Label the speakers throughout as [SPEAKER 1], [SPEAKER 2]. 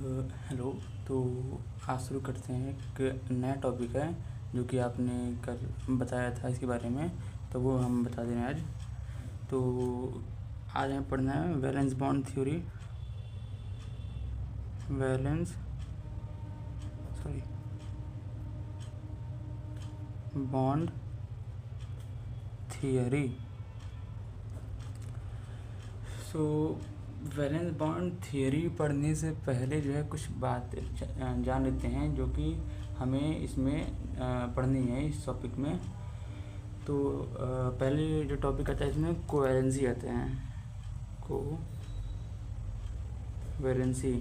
[SPEAKER 1] Hello. तो आज शुरू करते हैं। एक नया टॉपिक है जो कि आपने कल बताया था इसके बारे में, तो वो हम बता दें आज। तो आज हमें पढ़ना है valence bond theory, bond theory. So valence bond theory पढ़ने से पहले जो है कुछ बात जान लेते हैं जो कि हमें इसमें पढ़नी है इस टॉपिक में। तो पहले जो टॉपिक आता है इसमें कोवैलेंसी आते हैं। कोवैलेंसी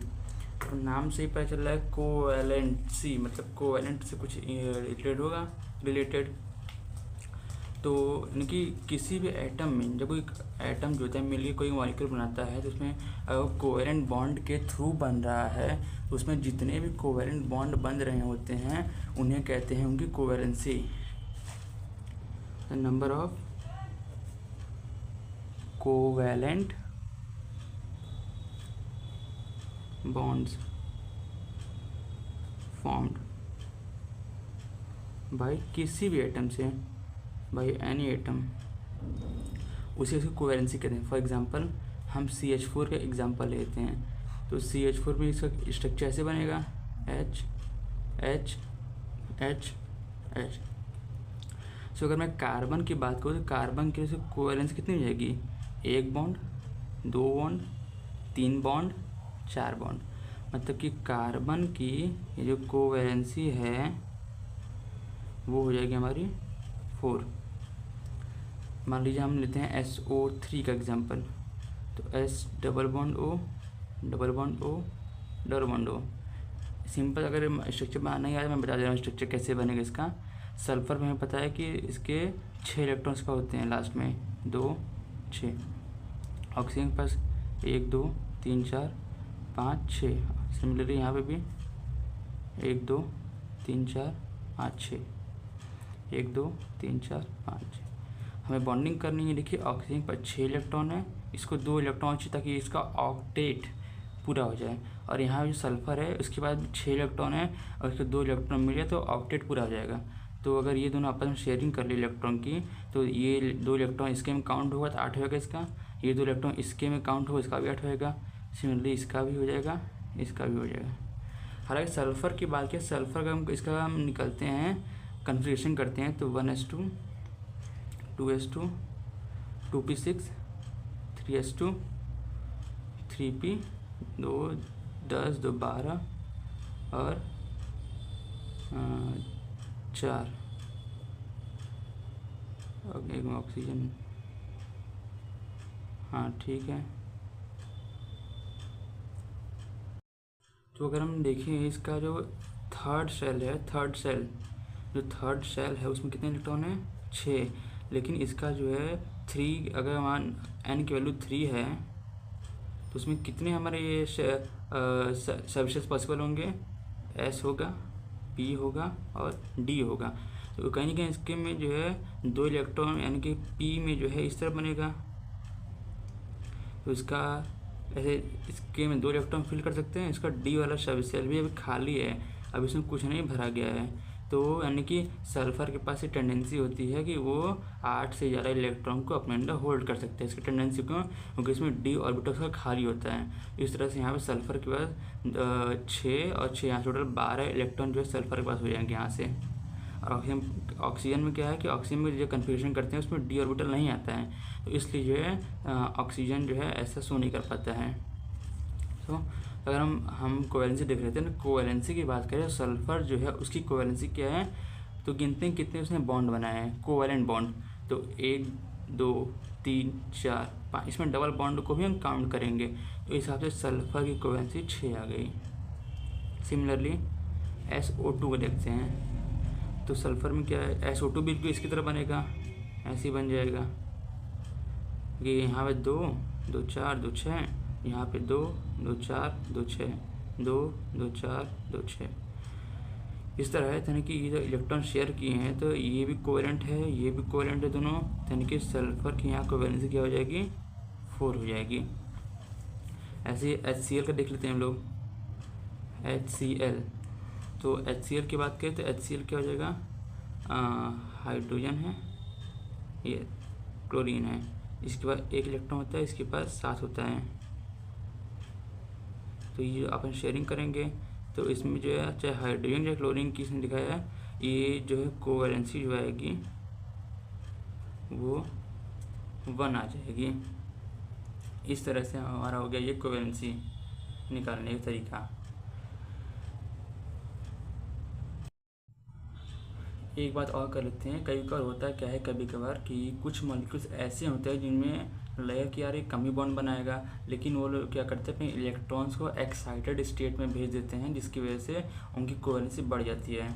[SPEAKER 1] तो नाम से ही पता चल रहा है, कोवैलेंसी मतलब कोवैलेंट से कुछ रिलेटेड। तो इनकी किसी भी एटम में जब कोई एटम जो होता है मिलकर कोई मॉलिक्यूल बनाता है तो उसमें अगर कोवैलेंट बॉन्ड के थ्रू बन रहा है तो उसमें जितने भी कोवैलेंट बॉन्ड बन रहे होते हैं उन्हें कहते हैं उनकी covalency. The number of covalent bonds formed by किसी भी एटम से, बाई एनी एटम, उसे उसकी कोवैलेंसी कहते हैं। फॉर एग्जांपल हम CH4 का एग्जांपल लेते हैं तो CH4 में इसका स्ट्रक्चर ऐसे बनेगा H H H H। सो अगर मैं कार्बन की बात करूँ तो कार्बन की उसकी कोवैलेंसी कितनी हो जाएगी? 1 बॉन्ड, 2 बॉन्ड, 3 बॉन्ड, 4 बॉन्ड। मतलब कि कार्बन की ये जो कोवैलेंसी है वो हो जाएगी हमारी 4। मान लीजिए हम लेते हैं SO3 का एग्जांपल, तो S double bond O double bond O double bond O। Simple अगर स्ट्रक्चर बनाना ही आया मैं बता दे रहा हूँ स्ट्रक्चर कैसे बनेगा इसका। सल्फर में हमें पता है कि इसके 6 इलेक्ट्रॉन्स का होते हैं लास्ट में, 2 6। ऑक्सीजन के पास 1 2 3 4 5 6। सिमिलरली यहाँ पे भी 1 2 3 4 5 6, 1 2 3 4 5 6। हमें बॉन्डिंग करनी है। देखिए ऑक्सीजन पर 6 इलेक्ट्रॉन है, इसको 2 इलेक्ट्रॉन चाहिए ताकि इसका ऑक्टेट पूरा हो जाए। और यहाँ जो सल्फर है उसके बाद 6 इलेक्ट्रॉन है और इसको 2 इलेक्ट्रॉन मिल जाए तो ऑक्टेट पूरा हो जाएगा। तो अगर ये दोनों आपस में शेयरिंग कर ले इलेक्ट्रॉन की तो ये 2 इलेक्ट्रॉन इसके में काउंट होगा तो 8 होगा इसका, ये 2 इलेक्ट्रॉन इसके में काउंट होगा इसका भी 8 होगा। सिमिलरली इसका भी हो जाएगा, इसका भी हो जाएगा। हालांकि सल्फर की बात किया, सल्फर का हम निकलते हैं कन्फिग्रेशन करते हैं तो 1s2 2s2 2p6 3s2 3p 2 10 2 12 और 4 और एक ऑक्सीजन। हाँ ठीक है। तो अगर हम देखें इसका जो थर्ड सेल है उसमें कितने इलेक्ट्रॉन है? 6। लेकिन इसका जो है 3, अगर मान n की वैल्यू 3 है तो उसमें कितने हमारे ये सबसेट्स पॉसिबल होंगे? S होगा, P होगा और D होगा। तो कहीं ना कहीं इसके में जो है 2 इलेक्ट्रॉन यानी कि P में जो है इस तरह बनेगा, तो इसका ऐसे इसके में 2 इलेक्ट्रॉन फिल कर सकते हैं। इसका D वाला सब सेल भी अभी खाली है, अभी इसमें कुछ नहीं भरा गया है। तो यानी कि सल्फर के पास ये टेंडेंसी होती है कि वो 8 से ज़्यादा इलेक्ट्रॉन को अपने अंदर होल्ड कर सकते हैं। इसकी टेंडेंसी क्यों? क्योंकि इसमें D ऑर्बिटल का खाली होता है। इस तरह से यहाँ पे सल्फर के पास 6 और 6 यहाँ टोटल 12 इलेक्ट्रॉन जो है सल्फर के पास हो जाएंगे यहाँ से। और ऑक्सीजन में क्या है कि ऑक्सीजन में जो कन्फिग्रेशन करते हैं उसमें D ऑर्बिटल नहीं आता है, तो इसलिए जो है ऑक्सीजन जो है ऐसा शो नहीं कर पाता है। तो अगर हम कोवैलेंसी देख रहे थे ना, कोवैलेंसी की बात करें सल्फर जो है उसकी कोवैलेंसी क्या है तो गिनते हैं कितने उसने बॉन्ड बनाए हैं, कोवैलेंट बॉन्ड। तो 1 2 3 4 5, इसमें डबल बॉन्ड को भी हम काउंट करेंगे तो इस हिसाब से सल्फर की कोवैलेंसी 6 आ गई। सिमिलरली SO2 को देखते हैं तो सल्फर में क्या है, SO2 बिल्कुल इसकी तरह बनेगा, ऐसे ही बन जाएगा कि यहाँ पे 2 2 4 2 6, यहाँ पे 2 2 4 2 6 2 2 4 2 6। इस तरह है यानी कि ये जो इलेक्ट्रॉन शेयर किए हैं तो ये भी कोवैलेंट है, ये भी कोवैलेंट है दोनों, यानी कि सल्फर की यहाँ कोवैलेंसी क्या हो जाएगी? 4 हो जाएगी। ऐसे HCl का देख लेते हैं हम लोग। HCl। तो HCl की बात करें तो HCl क्या हो जाएगा, हाइड्रोजन है, ये क्लोरीन है, इसके पास एक इलेक्ट्रॉन होता है, इसके पास 7 होता है। तो ये अपन शेयरिंग करेंगे तो इसमें जो है चाहे हाइड्रोजन या क्लोरीन की इसमें लिखा है, ये जो है कोवैलेंसी जो आएगी वो 1 आ जाएगी। इस तरह से हमारा हो गया ये कोवैलेंसी निकालने का तरीका। एक बात और कर लेते हैं, कभी कभार होता है क्या है, कभी कभार कि कुछ मॉलिक्यूल्स ऐसे होते हैं जिनमें लगेगा कि यार ये कमी बॉन्ड बनाएगा, लेकिन वो लोग क्या करते हैं, अपने इलेक्ट्रॉन्स को एक्साइटेड स्टेट में भेज देते हैं, जिसकी वजह से उनकी कोवैलेंसी बढ़ जाती है।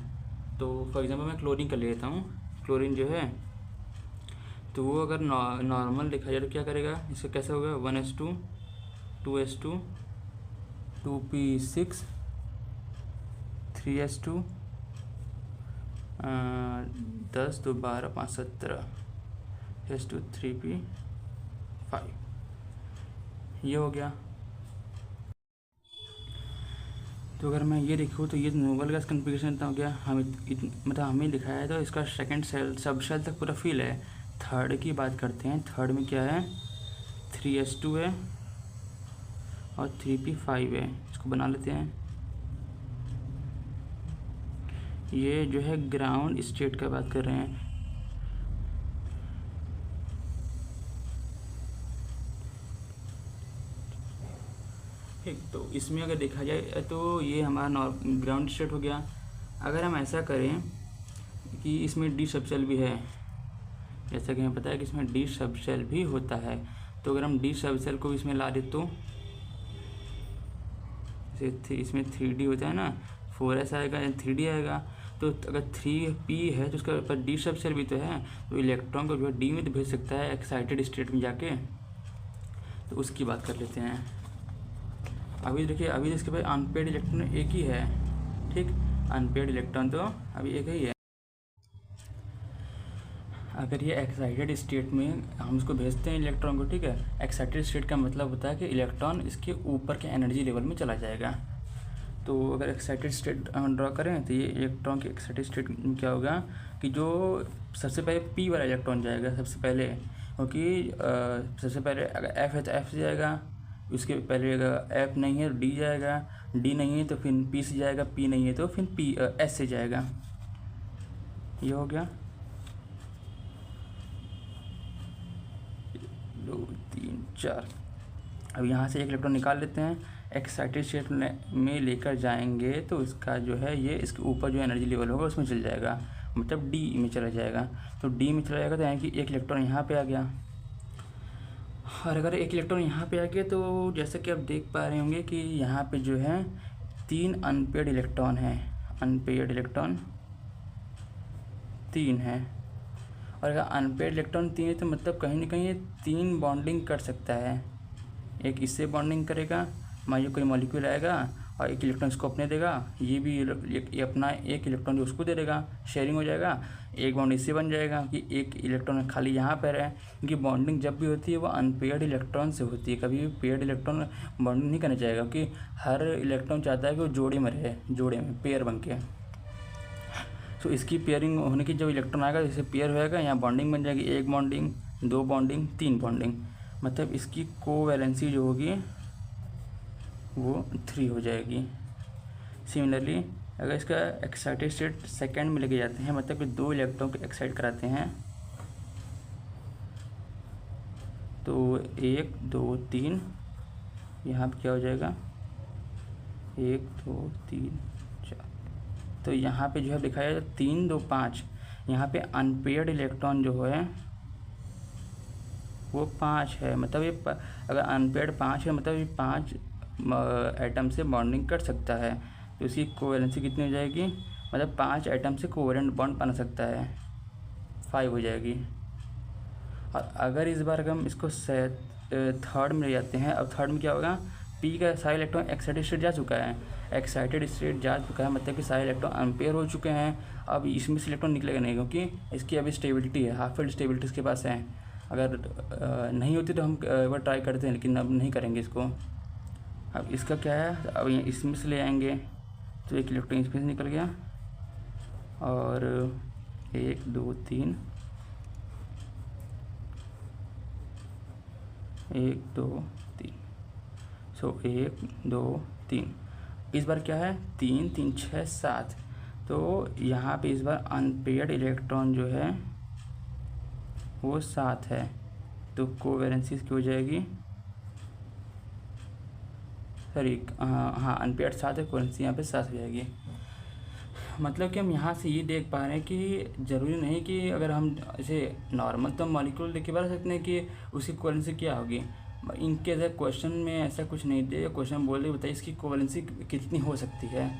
[SPEAKER 1] तो फॉर एग्जांपल मैं क्लोरीन का ले लेता हूँ। क्लोरीन जो है तो वो अगर नॉर्मल लिखा जाए तो क्या करेगा, इसका कैसे होगा, 1s2 2s2 2p6 3s2 10 2 12 5 17 s2 3p5, ये हो गया। तो अगर मैं ये लिखूँ तो ये नोबल गैस कॉन्फ़िगरेशन इतना हो गया, मतलब हमें लिखा है, तो इसका सेकंड सेल सब सेल तक पूरा फिल है। थर्ड की बात करते हैं, थर्ड में क्या है, 3s2 है और 3p5 है, इसको बना लेते हैं। ये जो है ग्राउंड स्टेट का बात कर रहे हैं। ठीक, तो इसमें अगर देखा जाए तो ये हमारा ग्राउंड स्टेट हो गया। अगर हम ऐसा करें कि इसमें डी सबसेल भी है, जैसा कि हमें पता है कि इसमें डी सबसेल भी होता है, तो अगर हम डी सबसेल को इसमें ला दे तो इसमें 3D होता है ना, 4s आएगा, 3D आएगा। तो अगर 3p है तो उसका ऊपर डी सबसेल भी तो है, तो इलेक्ट्रॉन को जो है डी में तो भेज सकता है एक्साइटेड स्टेट में जाके। तो उसकी बात कर लेते हैं। अभी देखिए, अभी इसके पास अनपेड इलेक्ट्रॉन एक ही है, ठीक, अनपेड इलेक्ट्रॉन तो अभी एक ही है। अगर ये एक्साइटेड स्टेट में हम इसको भेजते हैं इलेक्ट्रॉन को, ठीक है, एक्साइटेड स्टेट का मतलब होता है कि इलेक्ट्रॉन इसके ऊपर के एनर्जी लेवल में चला जाएगा। तो अगर एक्साइटेड स्टेट हम ड्रॉ करें तो ये इलेक्ट्रॉन के एक्साइटेड स्टेट में क्या होगा कि जो सबसे पहले पी वाला इलेक्ट्रॉन जाएगा सबसे पहले, क्योंकि सबसे पहले अगर एफ है तो एफ से जाएगा, उसके पहले अगर एफ नहीं है तो डी जाएगा, डी नहीं है तो फिर पी से जाएगा, पी नहीं है तो फिर पी एस से जाएगा। ये हो गया 2 3 4। अब यहाँ से एक इलेक्ट्रॉन निकाल लेते हैं, एक्साइटेड स्टेट में लेकर जाएंगे तो इसका जो है ये इसके ऊपर जो एनर्जी लेवल होगा उसमें चल जाएगा, मतलब डी में चला जाएगा। तो डी में चला जाएगा तो यानी कि एक इलेक्ट्रॉन यहाँ पे आ गया। और अगर एक इलेक्ट्रॉन यहाँ पे आ गया तो जैसे कि आप देख पा रहे होंगे कि यहाँ पे जो है 3 अनपेड इलेक्ट्रॉन हैं, अनपेड इलेक्ट्रॉन 3 है। और अगर अनपेड इलेक्ट्रॉन 3 है तो मतलब कहीं ना कहीं ये 3 बॉन्डिंग कर सकता है। एक इससे बॉन्डिंग करेगा, मान लो कोई मॉलिक्यूल आएगा और एक इलेक्ट्रॉन इसको अपने देगा, ये भी ये अपना एक इलेक्ट्रॉन जो उसको दे देगा, शेयरिंग हो जाएगा, एक बॉन्ड इससे बन जाएगा कि एक इलेक्ट्रॉन खाली यहाँ पर है। क्योंकि बॉन्डिंग जब भी होती है वो अनपेयर्ड इलेक्ट्रॉन से होती है, कभी भी पेयर्ड इलेक्ट्रॉन बॉन्डिंग नहीं करना चाहेगा, क्योंकि हर इलेक्ट्रॉन चाहता है कि वो जोड़े में रहे, जोड़े में पेयर बन के। तो इसकी पेयरिंग होने की जब इलेक्ट्रॉन आएगा जैसे पेयर होएगा, यहाँ बॉन्डिंग बन जाएगी, एक बॉन्डिंग, 2 बॉन्डिंग, 3 बॉन्डिंग, मतलब इसकी कोवैलेंसी जो होगी वो 3 हो जाएगी। सिमिलरली अगर इसका एक्साइटेड स्टेट सेकेंड में लेके जाते हैं, मतलब कि 2 इलेक्ट्रॉन को एक्साइट कराते हैं, तो 1 2 3 यहाँ पे क्या हो जाएगा 1 2 3 4। तो यहाँ पे जो है दिखाया जाए 3 2 5, यहाँ पे अनपेयर्ड इलेक्ट्रॉन जो है वो 5 है, मतलब ये अगर अनपेयर्ड 5 है मतलब ये 5 एटम से बॉन्डिंग कर सकता है। तो इसकी कोवैलेंसी कितनी हो जाएगी, मतलब 5 एटम से कोवैलेंट बॉन्ड बना सकता है, 5 हो जाएगी। और अगर इस बार हम इसको थर्ड में ले जाते हैं, अब थर्ड में क्या होगा, पी का सारे इलेक्ट्रॉन एक्साइटेड स्टेट जा चुका है, एक्साइटेड स्टेट जा चुका है, मतलब कि सारे इलेक्ट्रॉन अनपेयर हो चुके हैं। अब इसमें से इलेक्ट्रॉन निकलेगा नहीं, क्योंकि इसकी अभी स्टेबिलिटी है, हाफ फील्ड स्टेबिलिटी इसके पास है। अगर नहीं होती तो हम एक बार ट्राई करते हैं, लेकिन अब नहीं करेंगे इसको। अब इसका क्या है, अब इसमें से ले आएंगे, तो एक इलेक्ट्रॉन इसमें से निकल गया और 1 2 3 1 2 3 सो 1 2 3 इस बार क्या है 3 3 6 7। तो यहाँ पे इस बार अनपेयर्ड इलेक्ट्रॉन जो है वो 7 है, तो कोवेलेंसी इसकी हो जाएगी सॉरी हाँ अनपेयर्ड 7 है, कोवेलेंसी यहाँ पे 7 हो जाएगी। मतलब कि हम यहाँ से ये देख पा रहे हैं कि ज़रूरी नहीं कि अगर हम ऐसे नॉर्मल तो मॉलिक्यूल देख के बता सकते हैं कि उसकी कोवेलेंसी क्या होगी। इनके अगर क्वेश्चन में ऐसा कुछ नहीं दे, क्वेश्चन बोल दे बताइए इसकी कोवेलेंसी कितनी हो सकती है,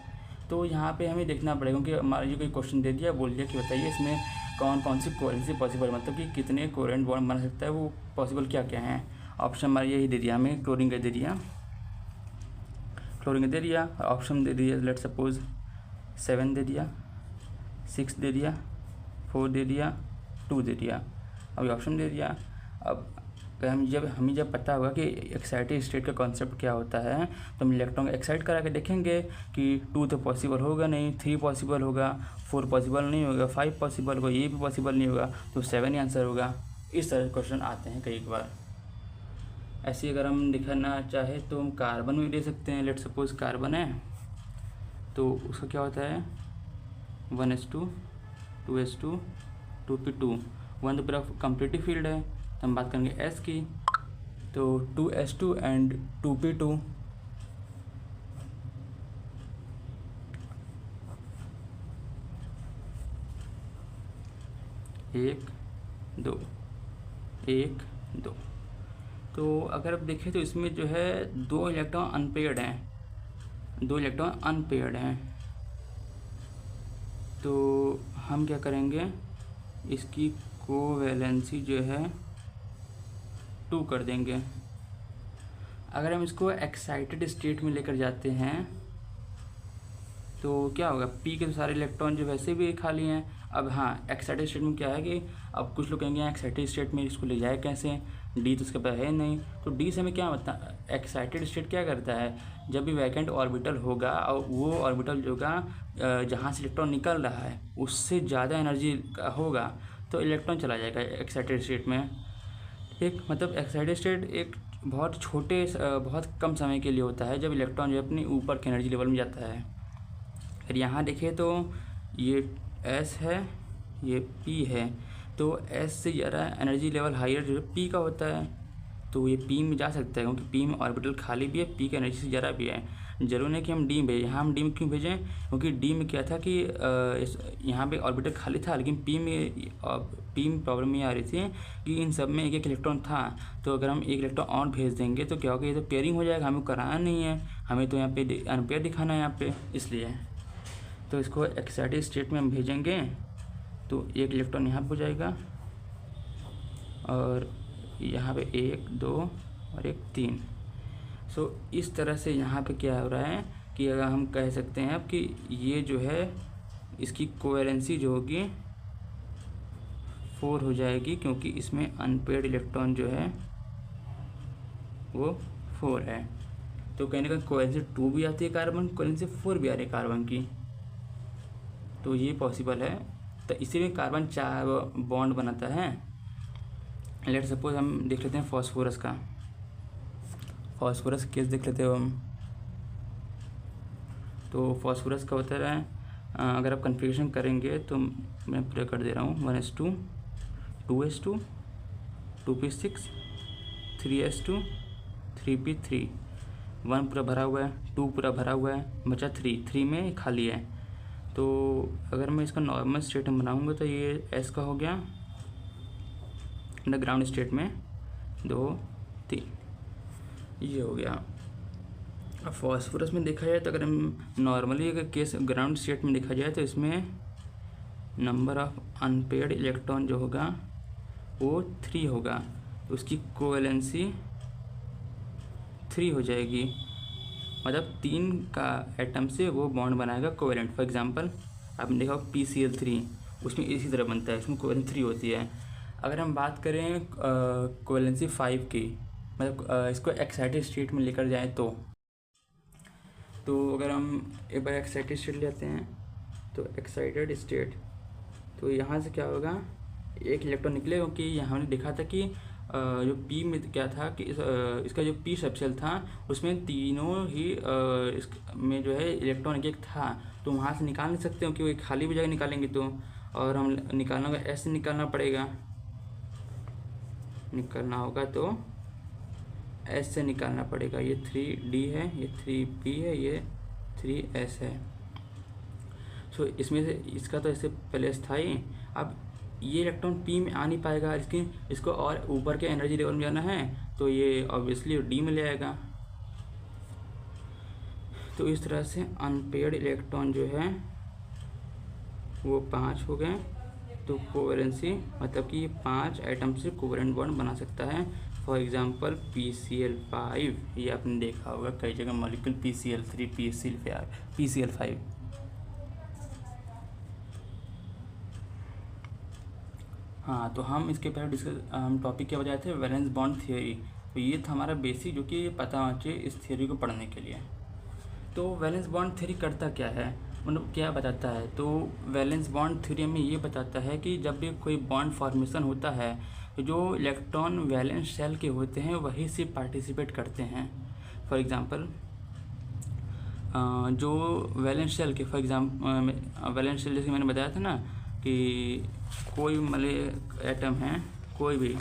[SPEAKER 1] तो यहाँ पे हमें देखना पड़ेगा कि हमारा ये कोई क्वेश्चन दे दिया, बोल दिया कि बताइए इसमें कौन कौन सी कोवेलेंसी पॉसिबल, मतलब कि कितने कोवेलेंट बॉन्ड बना सकता है, वो पॉसिबल क्या क्या हैं। ऑप्शन हमारा यही दे दिया, हमें क्लोरीन का दे दिया, क्लोरीन का दे दिया, ऑप्शन दे दिया लेट सपोज 7 दे दिया, 6 दे दिया, 4 दे दिया, 2 दे दिया, अभी ऑप्शन दे दिया। अब हमें जब पता होगा कि एक्साइटेड स्टेट का कॉन्सेप्ट क्या होता है, तो हम इलेक्ट्रॉन को एक्साइट करा के देखेंगे कि 2 तो पॉसिबल होगा नहीं, 3 पॉसिबल होगा, 4 पॉसिबल नहीं होगा, 5 पॉसिबल होगा, ये भी पॉसिबल नहीं होगा, तो 7 ही आंसर होगा। इस तरह के क्वेश्चन आते हैं कई बार। ऐसे अगर हम दिखाना चाहे तो हम कार्बन भी दे सकते हैं। लेट सपोज कार्बन है तो उसका क्या होता है 1s2 2s2 2p2, 1 तो पूरा कंप्लीटिव फील्ड है। तो हम बात करेंगे S की, तो 2s2 एंड 2p2, एक दो 1 2। तो अगर आप देखें तो इसमें जो है 2 इलेक्ट्रॉन अनपेयर्ड हैं, 2 इलेक्ट्रॉन अनपेयर्ड हैं। तो हम क्या करेंगे, इसकी कोवैलेंसी जो है 2 कर देंगे। अगर हम इसको एक्साइटेड स्टेट में लेकर जाते हैं तो क्या होगा, पी के तो सारे इलेक्ट्रॉन जो वैसे भी खाली हैं। अब हाँ एक्साइटेड स्टेट में क्या है कि अब कुछ लोग कहेंगे एक्साइटेड स्टेट में इसको ले जाए कैसे, डी तो उसके पास है नहीं, तो डी से हमें क्या मतलब, एक्साइटेड स्टेट क्या करता है, जब भी वैकेंट ऑर्बिटल होगा और वो ऑर्बिटल जो होगा जहाँ से इलेक्ट्रॉन निकल रहा है उससे ज़्यादा एनर्जी होगा तो इलेक्ट्रॉन चला जाएगा एक्साइटेड स्टेट में। एक मतलब एक्साइटेड स्टेट एक बहुत छोटे बहुत कम समय के लिए होता है जब इलेक्ट्रॉन जो है अपनी ऊपर के एनर्जी लेवल में जाता है। फिर यहाँ देखें तो ये S है, ये P है, तो S से ज़्यादा एनर्जी लेवल हायर जो है P का होता है, तो ये P में जा सकता है क्योंकि P में ऑर्बिटल खाली भी है, P की एनर्जी से ज़्यादा भी है। जरूर नहीं कि हम डी में भेजें, यहाँ हम डी में क्यों भेजें, क्योंकि डी में क्या था कि यहाँ पे ऑर्बिटल खाली था, लेकिन P में प्रॉब्लम ये आ रही थी कि इन सब में एक एक इलेक्ट्रॉन था, तो अगर हम एक इलेक्ट्रॉन और भेज देंगे तो क्या होगा, ये तो पेयरिंग हो जाएगा, हमें कराना नहीं है, हमें तो यहाँ पे अनपेयर दिखाना है यहाँ पे, इसलिए तो इसको एक्साइटेड स्टेट में हम भेजेंगे तो एक इलेक्ट्रॉन यहाँ पर हो जाएगा और यहाँ पे 1 2 और 1 3। सो इस तरह से यहाँ पे क्या हो रहा है कि अगर हम कह सकते हैं अब कि ये जो है इसकी कोवेलेंसी जो होगी 4 हो जाएगी, क्योंकि इसमें अनपेयर्ड इलेक्ट्रॉन जो है वो 4 है। तो कहने का कोवेलेंसी 2 भी आती है कार्बन, कोवेलेंसी 4 भी आ रही है कार्बन की, तो ये पॉसिबल है। तो इसी में कार्बन 4 बॉन्ड बनाता है। लेट सपोज हम देख लेते हैं फॉस्फोरस का, फॉस्फोरस केस देख लेते हो हम। तो फॉस्फोरस का होता है अगर आप कन्फिग्रेशन करेंगे तो मैं पूरा कर दे रहा हूँ 1s2 2s2 2p6 3s2 3p3, 1 पूरा भरा हुआ है, 2 पूरा भरा हुआ है, बचा 3 में खाली है। तो अगर मैं इसका नॉर्मल स्टेट में बनाऊँगा तो ये S का हो गया ग्राउंड स्टेट में 2 3, ये हो गया। अब फॉस्फोरस में देखा जाए तो अगर हम नॉर्मली अगर केस ग्राउंड स्टेट में देखा जाए तो इसमें नंबर ऑफ अनपेयर्ड इलेक्ट्रॉन जो होगा वो 3 होगा, तो उसकी कोवेलेंसी 3 हो जाएगी, मतलब 3 का एटम से वो बॉन्ड बनाएगा कोवेलेंट। फॉर एग्जांपल आपने देखा PCl3 उसमें इसी तरह बनता है, उसमें कोवेलेंसी 3 होती है। अगर हम बात करें कोवेलेंसी 5 की, मतलब इसको एक्साइटेड स्टेट में लेकर जाएं तो तो अगर हम एक बार एक्साइटेड स्टेट लेते हैं, तो एक्साइटेड स्टेट, तो यहाँ से क्या होगा, एक इलेक्ट्रॉन निकले, क्योंकि यहाँ हमने देखा था कि जो पी में क्या था कि इसका जो पी सबशेल था उसमें तीनों ही में जो है इलेक्ट्रॉन एक था, तो वहाँ से निकाल नहीं सकते क्योंकि वो खाली भी जगह निकालेंगे तो, और हम निकालना होगा ऐसे निकालना पड़ेगा, निकालना होगा तो ऐसे निकालना पड़ेगा। ये 3D है, ये 3P है, ये 3S है। सो इसमें से इसका तो ऐसे पहले था ही, अब ये इलेक्ट्रॉन P में आ नहीं पाएगा, इसको और ऊपर के एनर्जी लेवल में जाना है, तो ये ऑब्वियसली D में ले आएगा। तो इस तरह से अनपेयर्ड इलेक्ट्रॉन जो है वो 5 हो गए, तो कोवेलेंसी मतलब कि 5 एटम से कोवेलेंट बॉन्ड बना सकता है। फॉर एग्जांपल PCl5, ये आपने देखा होगा कई जगह मॉलिक्यूल PCl3, PCl5। हाँ, तो हम इसके पहले हम टॉपिक क्या बताए थे, वैलेंस बॉन्ड थ्योरी। तो ये था हमारा बेसिक, जो कि पता होना चाहिए इस थ्योरी को पढ़ने के लिए। तो वैलेंस बॉन्ड थ्योरी करता क्या है, मतलब क्या बताता है, तो वैलेंस बॉन्ड थ्योरी में ये बताता है कि जब भी कोई बॉन्ड फॉर्मेशन होता है तो जो इलेक्ट्रॉन वैलेंस शेल के होते हैं वही से पार्टिसिपेट करते हैं। फॉर एग्जांपल जो वैलेंस शेल के वैलेंस शेल जैसे मैंने बताया था ना कि कोई मतलब एटम है कोई भी,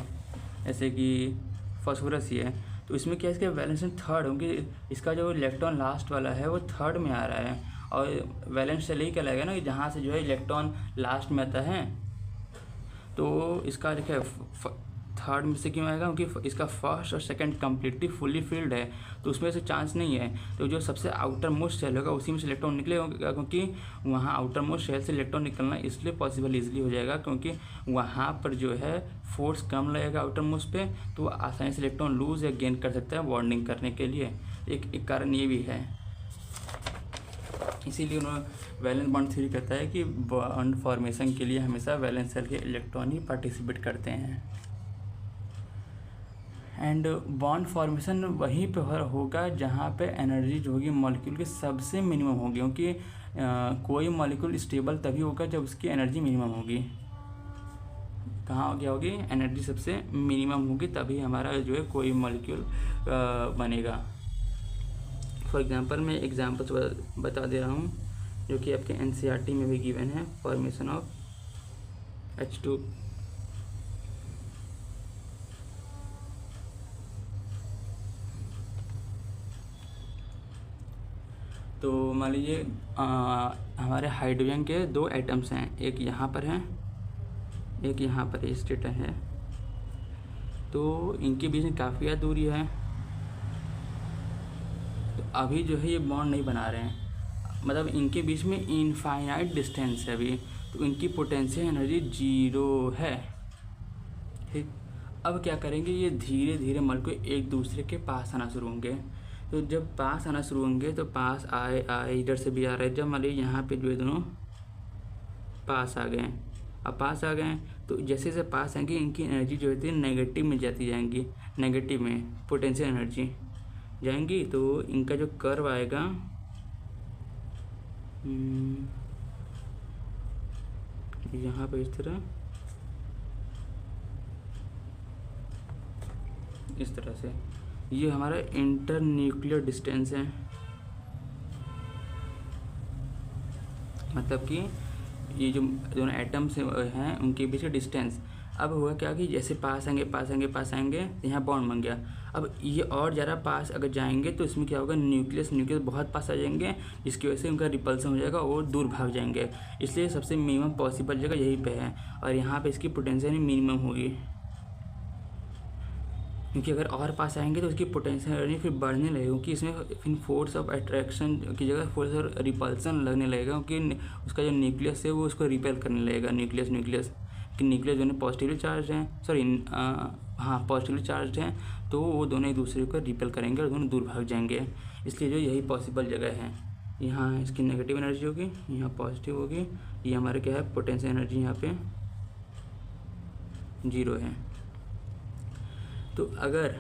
[SPEAKER 1] जैसे कि फास्फोरस ही है, तो इसमें क्या है, इसके वैलेंस थर्ड, क्योंकि इसका जो इलेक्ट्रॉन लास्ट वाला है वो थर्ड में आ रहा है, और वैलेंस शेल ही कहलाएगा ना कि जहाँ से जो है इलेक्ट्रॉन लास्ट में आता है। तो इसका देखिए थर्ड में से क्यों आएगा, क्योंकि इसका फर्स्ट और सेकंड कम्प्लीटली फुली फिल्ड है, तो उसमें से चांस नहीं है। तो जो सबसे आउटर मोस्ट शेल होगा उसी में से इलेक्ट्रॉन निकलेगा, क्योंकि वहाँ आउटर मोस्ट शेल से इलेक्ट्रॉन निकलना इसलिए पॉसिबल ईजिली हो जाएगा क्योंकि वहाँ पर जो है फोर्स कम लगेगा आउटर मोस्ट पे, तो आसानी से इलेक्ट्रॉन लूज या गेन कर सकता है बॉन्डिंग करने के लिए। एक कारण ये भी है, इसीलिए उन्होंने वैलेंस बॉन्ड थ्योरी कहता है कि बॉन्ड फॉर्मेशन के लिए हमेशा वैलेंस शेल के इलेक्ट्रॉन ही पार्टिसिपेट करते हैं। एंड बॉन्ड फॉर्मेशन वहीं पे होगा जहाँ पे एनर्जी जो होगी मॉलिक्यूल की सबसे मिनिमम होगी, क्योंकि कोई मॉलिक्यूल स्टेबल तभी होगा जब उसकी एनर्जी मिनिमम होगी। कहाँ क्या होगी, एनर्जी सबसे मिनिमम होगी तभी हमारा जो है कोई मॉलिक्यूल बनेगा। फॉर एग्जांपल मैं एग्जांपल्स बता दे रहा हूँ जो कि आपके NCERT में भी गिवन है। फॉर्मेशन ऑफ H2, तो मान लीजिए हमारे हाइड्रोजन के 2 एटम्स हैं, एक यहाँ पर है एक यहाँ पर स्टेट है, तो इनके बीच में काफ़ी ज़्यादा दूरी है, तो अभी जो है ये बॉन्ड नहीं बना रहे हैं, मतलब इनके बीच में इनफाइनाइट डिस्टेंस है अभी, तो इनकी पोटेंशियल एनर्जी 0 है। ठीक, अब क्या करेंगे, ये धीरे धीरे मॉलिक्यूल एक दूसरे के पास आना शुरू होंगे, तो जब पास आना शुरू होंगे तो पास आए इधर से भी आ रहे हैं, जब मान लीजिए यहाँ पे जो है दोनों पास आ गए, अब पास आ गए तो जैसे जैसे पास आएंगे इनकी एनर्जी जो होती है नेगेटिव में जाती जाएंगी, नेगेटिव में पोटेंशियल एनर्जी जाएंगी, तो इनका जो कर्व आएगा यहाँ पे इस तरह से ये हमारा इंटर न्यूक्लियर डिस्टेंस है, मतलब कि ये जो दोनों एटम्स हैं उनके बीच का डिस्टेंस। अब हुआ क्या कि जैसे पास आएंगे यहाँ बॉन्ड बन गया, अब ये और ज़्यादा पास अगर जाएंगे तो इसमें क्या होगा, न्यूक्लियस बहुत पास आ जाएंगे, जिसकी वजह से उनका रिपल्सन हो जाएगा और दूर भाग जाएंगे, इसलिए सबसे मिनिमम पॉसिबल जगह यहीं पे है, और यहाँ पे इसकी पोटेंशियल मिनिमम होगी, क्योंकि अगर और पास आएंगे तो उसकी पोटेंशियल एनर्जी फिर बढ़ने लगेगी, क्योंकि इसमें फिर फोर्स ऑफ अट्रैक्शन की जगह फोर्स ऑफ रिपल्सन लगने लगेगा, क्योंकि उसका जो न्यूक्लियस है वो उसको रिपेल करने लगेगा। न्यूक्लियस दोनों पॉजिटिवली चार्ज हैं, पॉजिटिवली चार्ज हैं, तो वो दोनों एक दूसरे को रिपेल करेंगे और दोनों दूर भाग जाएंगे, इसलिए जो यही पॉसिबल जगह है। यहाँ इसकी नेगेटिव एनर्जी होगी, यहाँ पॉजिटिव होगी, ये हमारे क्या है पोटेंशियल एनर्जी यहाँ पे 0 है। तो अगर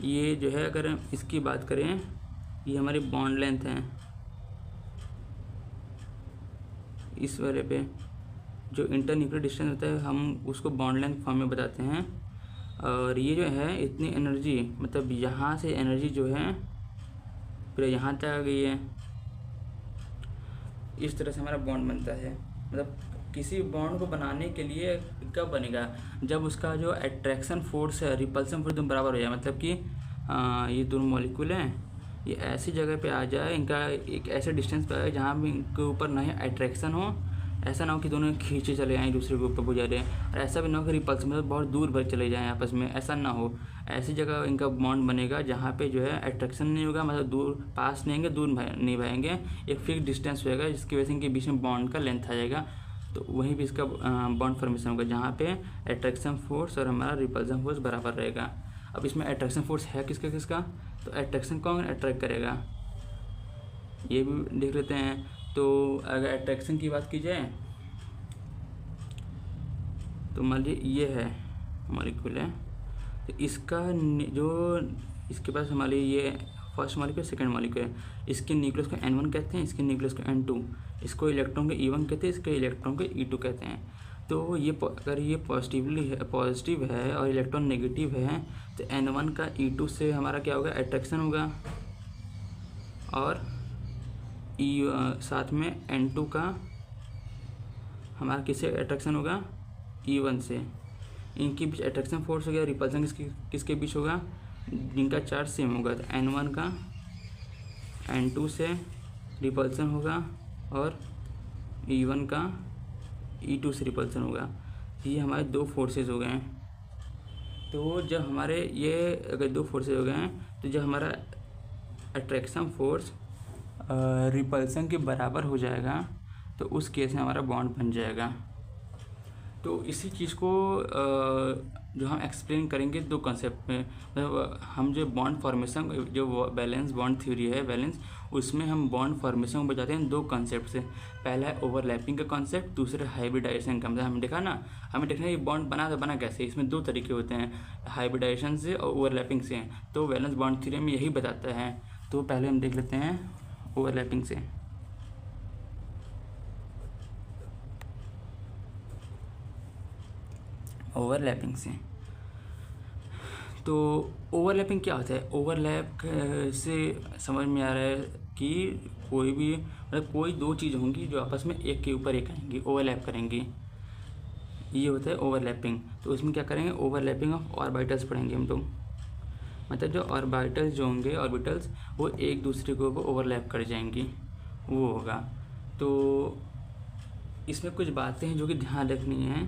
[SPEAKER 1] ये जो है, अगर हम इसकी बात करें, ये हमारी बॉन्ड लेंथ है, इस वाले पे जो इंटरन्यूक्लियर डिस्टेंस होता है हम उसको बॉन्ड लेंथ फॉर्म में बताते हैं। और ये जो है इतनी एनर्जी, मतलब यहाँ से एनर्जी जो है पूरा यहाँ तक आ गई है। इस तरह से हमारा बॉन्ड बनता है। मतलब किसी बॉन्ड को बनाने के लिए कब बनेगा, जब उसका जो अट्रैक्शन फोर्स है रिपल्सन फोर्स दोनों बराबर हो जाए। मतलब कि ये दोनों मॉलिक्यूल हैं, ये ऐसी जगह पे आ जाए, इनका एक ऐसे डिस्टेंस पे आए जहाँ भी इनके ऊपर ना ही अट्रैक्शन हो, ऐसा ना हो कि दोनों खींचे चले जाएँ दूसरे के ऊपर गुजरे, और ऐसा भी ना हो कि रिपल्सन मतलब बहुत दूर भर चले जाएँ आपस में, ऐसा ना हो। ऐसी जगह इनका बॉन्ड बनेगा जहाँ पे जो है अट्रैक्शन नहीं होगा, मतलब दूर पास नहीं आएंगे, दूर नहीं भाएंगे, एक फिक्स डिस्टेंस होगा जिसकी वजह से इनके बीच में बॉन्ड का लेंथ आ जाएगा। तो वहीं भी इसका बॉन्ड फॉर्मेशन होगा जहाँ पे अट्रैक्शन फोर्स और हमारा रिपल्सन फोर्स बराबर रहेगा। अब इसमें अट्रैक्शन फोर्स है किसका किसका, तो अट्रैक्शन कौन अट्रैक्ट करेगा ये भी देख लेते हैं। तो अगर अट्रैक्शन की बात की जाए तो मान लीजिए ये है मॉलिक्यूल है, तो इसका जो इसके पास हमारे ये फर्स्ट मॉलिक्यूल सेकंड मॉलिक्यूल है, इसके न्यूक्लियस को N1 कहते हैं, इसके न्यूक्लियस को N2, इसको इलेक्ट्रॉन को E1 कहते हैं, इसके इलेक्ट्रॉन को E2 कहते हैं। तो ये अगर ये पॉजिटिव है और इलेक्ट्रॉन नेगेटिव है तो N1 का E2 से हमारा क्या होगा, अट्रैक्शन होगा, और साथ में N2 का हमारा किससे अट्रैक्शन होगा, E1 से। इनके बीच अट्रैक्शन फोर्स हो गया, रिपल्सन किसके बीच होगा, जिनका चार्ज सेम होगा। तो N1 का N2 से रिपल्सन होगा और E1 का E2 से रिपल्सन होगा। ये हमारे दो फोर्सेस हो गए हैं। तो जब हमारे ये अगर दो फोर्सेस हो गए हैं तो जब हमारा अट्रैक्शन फोर्स रिपल्सन के बराबर हो जाएगा तो उस केस में हमारा बॉन्ड बन जाएगा। तो इसी चीज़ को जो हम एक्सप्लेन करेंगे दो कॉन्सेप्ट में, मतलब हम जो बॉन्ड फॉर्मेशन जो बैलेंस बॉन्ड थ्योरी है बैलेंस, उसमें हम बॉन्ड फॉर्मेशन को बताते हैं दो कॉन्सेप्ट से। पहला है ओवरलैपिंग का कॉन्सेप्ट, दूसरा हाइब्रिडाइजेशन का। मतलब हमने देखा ना, हमें देखना है ये बॉन्ड बना कैसे, इसमें दो तरीके होते हैं, हाइब्रिडाइजेशन से और ओवरलैपिंग से। तो बैलेंस बॉन्ड थ्योरी में यही बताता है। तो पहले हम देख लेते हैं ओवरलैपिंग से। ओवरलैपिंग से तो ओवरलैपिंग क्या होता है, ओवरलैप से समझ में आ रहा है कि कोई भी मतलब कोई दो चीज़ होंगी जो आपस में एक के ऊपर एक आएंगी, ओवरलैप करेंगी, ये होता है ओवरलैपिंग। तो उसमें क्या करेंगे, ओवरलैपिंग ऑफ ऑर्बिटल्स पढ़ेंगे हम लोग। मतलब जो ऑर्बिटल्स जो होंगे ऑर्बिटल्स वो एक दूसरे के ऊपर ओवरलैप कर जाएंगी, वो होगा। तो इसमें कुछ बातें हैं जो कि ध्यान रखनी है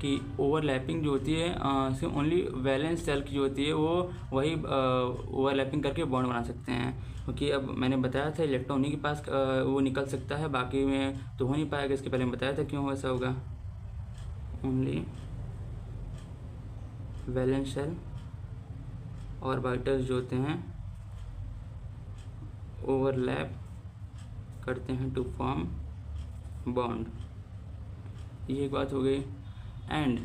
[SPEAKER 1] कि ओवरलैपिंग जो होती है सिर्फ ओनली वैलेंस सेल की जो होती है वो वही ओवरलैपिंग करके बॉन्ड बना सकते हैं। क्योंकि अब मैंने बताया था इलेक्ट्रॉन उन्हीं के पास वो निकल सकता है, बाकी में तो हो नहीं पाएगा। इसके पहले मैं बताया था क्यों ऐसा होगा, ओनली वैलेंस सेल ऑर्बिटल्स जो होते हैं ओवरलैप करते हैं टू फॉर्म बॉन्ड, ये एक बात हो गई। एंड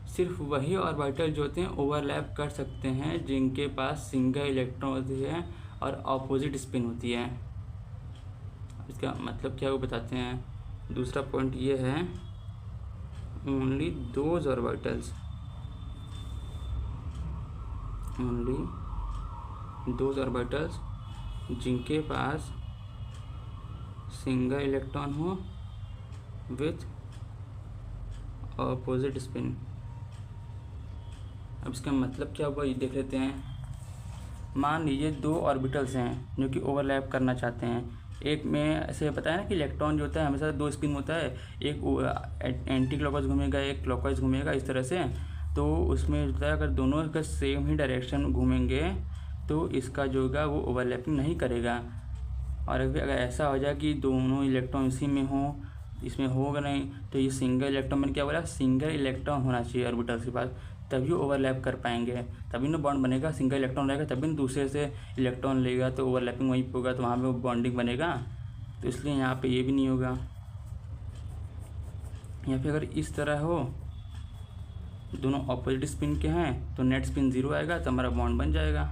[SPEAKER 1] सिर्फ वही ऑर्बिटल जो होते हैं ओवरलैप कर सकते हैं जिनके पास सिंगल इलेक्ट्रॉन होती है और ऑपोजिट स्पिन होती है। इसका मतलब क्या वो बताते हैं। दूसरा पॉइंट ये है, only those orbitals, only those orbitals जिनके पास सिंगल इलेक्ट्रॉन हो विथ ऑपोजिट स्पिन। अब इसका मतलब क्या हुआ ये देख लेते हैं। मान लीजिए दो ऑर्बिटल्स हैं जो कि ओवरलैप करना चाहते हैं। एक में ऐसे बताया ना कि इलेक्ट्रॉन जो होता है हमेशा दो स्पिन होता है, एक एंटी क्लॉकवाइज घूमेगा एक क्लॉकवाइज घूमेगा, इस तरह से। तो उसमें होता है अगर दोनों का सेम ही डायरेक्शन घूमेंगे तो इसका जो होगा वो ओवरलैपिंग नहीं करेगा। और अगर ऐसा हो जाए कि दोनों इलेक्ट्रॉन इसी में हो, इसमें होगा नहीं, तो ये सिंगल इलेक्ट्रॉन, मैंने क्या बोला, सिंगल इलेक्ट्रॉन होना चाहिए ऑर्बिटल्स के पास, तभी ओवरलैप कर पाएंगे, तभी ना बॉन्ड बनेगा। सिंगल इलेक्ट्रॉन रहेगा तभी ना दूसरे से इलेक्ट्रॉन लेगा तो ओवरलैपिंग वहीं पर होगा, तो वहाँ पे बॉन्डिंग बनेगा। तो इसलिए यहाँ पे ये भी नहीं होगा। यहाँ पे अगर इस तरह हो, दोनों ऑपोजिट स्पिन के हैं तो नेट स्पिन 0 आएगा तो हमारा बॉन्ड बन जाएगा।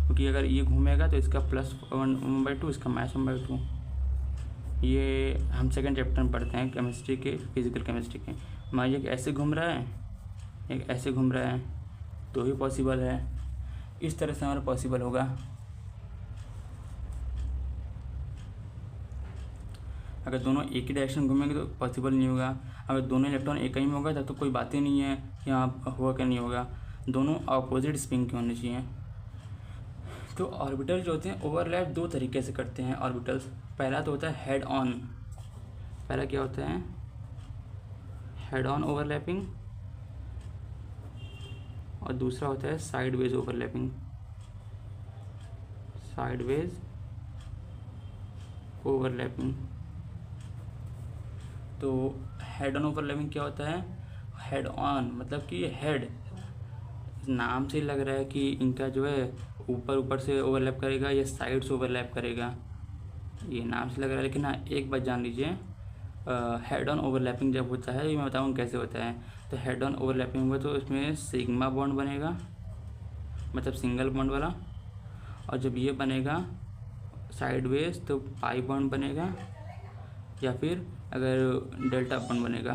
[SPEAKER 1] क्योंकि अगर ये घूमेगा तो इसका +1/2 इसका -1/2, ये हम सेकंड चैप्टर में पढ़ते हैं केमिस्ट्री के, फिजिकल केमिस्ट्री के। मान लीजिए एक ऐसे घूम रहा है, एक ऐसे घूम रहा है, तो ही पॉसिबल है। इस तरह से हमारा पॉसिबल होगा। अगर दोनों एक ही डायरेक्शन घूमेंगे तो पॉसिबल नहीं होगा। अगर दोनों इलेक्ट्रॉन एक ही में होगा तब तो कोई बात ही नहीं है कि हाँ हुआ क्या नहीं होगा, दोनों अपोजिट स्पिन के होने चाहिए। तो ऑर्बिटल जो होते हैं ओवरलैप दो तरीके से करते हैं ऑर्बिटल्स। पहला तो होता है हेड ऑन। पहला क्या होता है? Head on overlapping. और दूसरा होता है साइडवेज ओवरलैपिंग। Sideways overlapping. तो हेड ऑन ओवरलैपिंग क्या होता है? हेड ऑन मतलब कि हेड, नाम से लग रहा है कि इनका जो है ऊपर से ओवरलैप करेगा या साइड से ओवरलैप करेगा, ये नाम से लग रहा है। लेकिन हाँ एक बात जान लीजिए, हेड ऑन ओवरलैपिंग जब होता है, ये मैं बताऊँ कैसे होता है। तो हेड ऑन ओवरलैपिंग हुआ तो इसमें सिग्मा बॉन्ड बनेगा, मतलब सिंगल बॉन्ड वाला। और जब ये बनेगा साइडवेज तो पाई बॉन्ड बनेगा, या फिर अगर डेल्टा बॉन्ड बनेगा।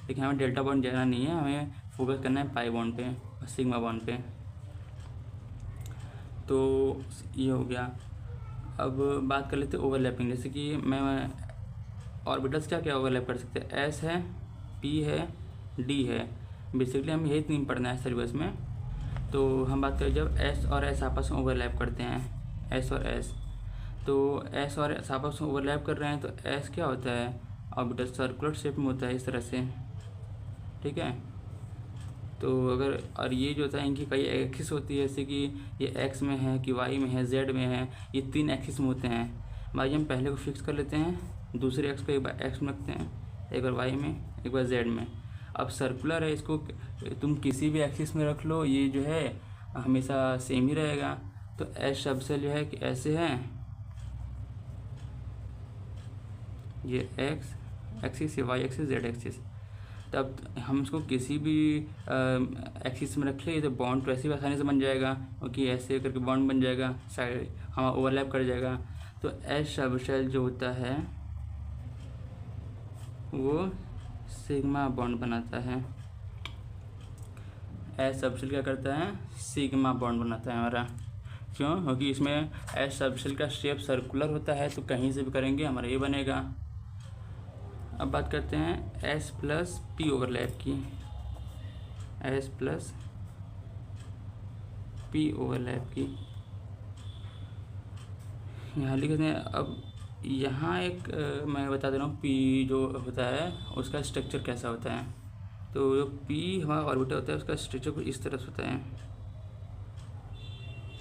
[SPEAKER 1] लेकिन हमें डेल्टा बॉन्ड जाना नहीं है, हमें फोकस करना है पाई बॉन्ड पे और सिग्मा बॉन्ड पे। तो ये हो गया। अब बात कर लेते हैं ओवरलैपिंग। जैसे कि मैं ऑर्बिटल्स क्या क्या ओवरलैप कर सकते हैं? एस है, पी है, डी है। बेसिकली हम यही तीन पढ़ना है सिलेबस में। तो हम बात करें जब एस और एस आपस में ओवरलैप करते हैं, एस और एस, तो एस और एस आपस में ओवरलैप कर रहे हैं तो एस क्या होता है? ऑर्बिटल सर्कुलर शेप में होता है इस तरह से, ठीक है। तो अगर और ये जो होता है इनकी कई एक्सिस होती है, जैसे कि ये एक्स में है कि वाई में है, जेड में है, ये तीन एक्सिस में होते हैं। भाई हम पहले को फिक्स कर लेते हैं, दूसरे एक्स को एक बार एक्स में रखते हैं, एक बार वाई में, एक बार जेड में। अब सर्कुलर है, इसको तुम किसी भी एक्सिस में रख लो, ये जो है हमेशा सेम ही रहेगा। तो एस शब्द से जो है कि ऐसे है, ये एक्स एक्सिस, ये वाई एक्सिस, जेड एक्सिस। तब हम इसको किसी भी एक्सिस में रख ले तो बॉन्ड तो ऐसे भी आसानी से बन जाएगा, क्योंकि ऐसे करके बॉन्ड बन जाएगा, साइड हमारा ओवरलैप कर जाएगा। तो एस सबशेल जो होता है वो सिग्मा बॉन्ड बनाता है। एस सबशेल क्या करता है? सिग्मा बॉन्ड बनाता है हमारा। क्यों? क्योंकि इसमें एस सबशेल का शेप सर्कुलर होता है, तो कहीं से भी करेंगे हमारा ये बनेगा। अब बात करते हैं एस प्लस पी ओवरलैप की। एस प्लस पी ओवरलैप की यहाँ लिखते हैं। अब यहाँ एक मैं बता दे रहा हूँ पी जो होता है उसका स्ट्रक्चर कैसा होता है। तो जो पी हमारा ऑर्बिटल होता है उसका स्ट्रक्चर कुछ इस तरह से होता है,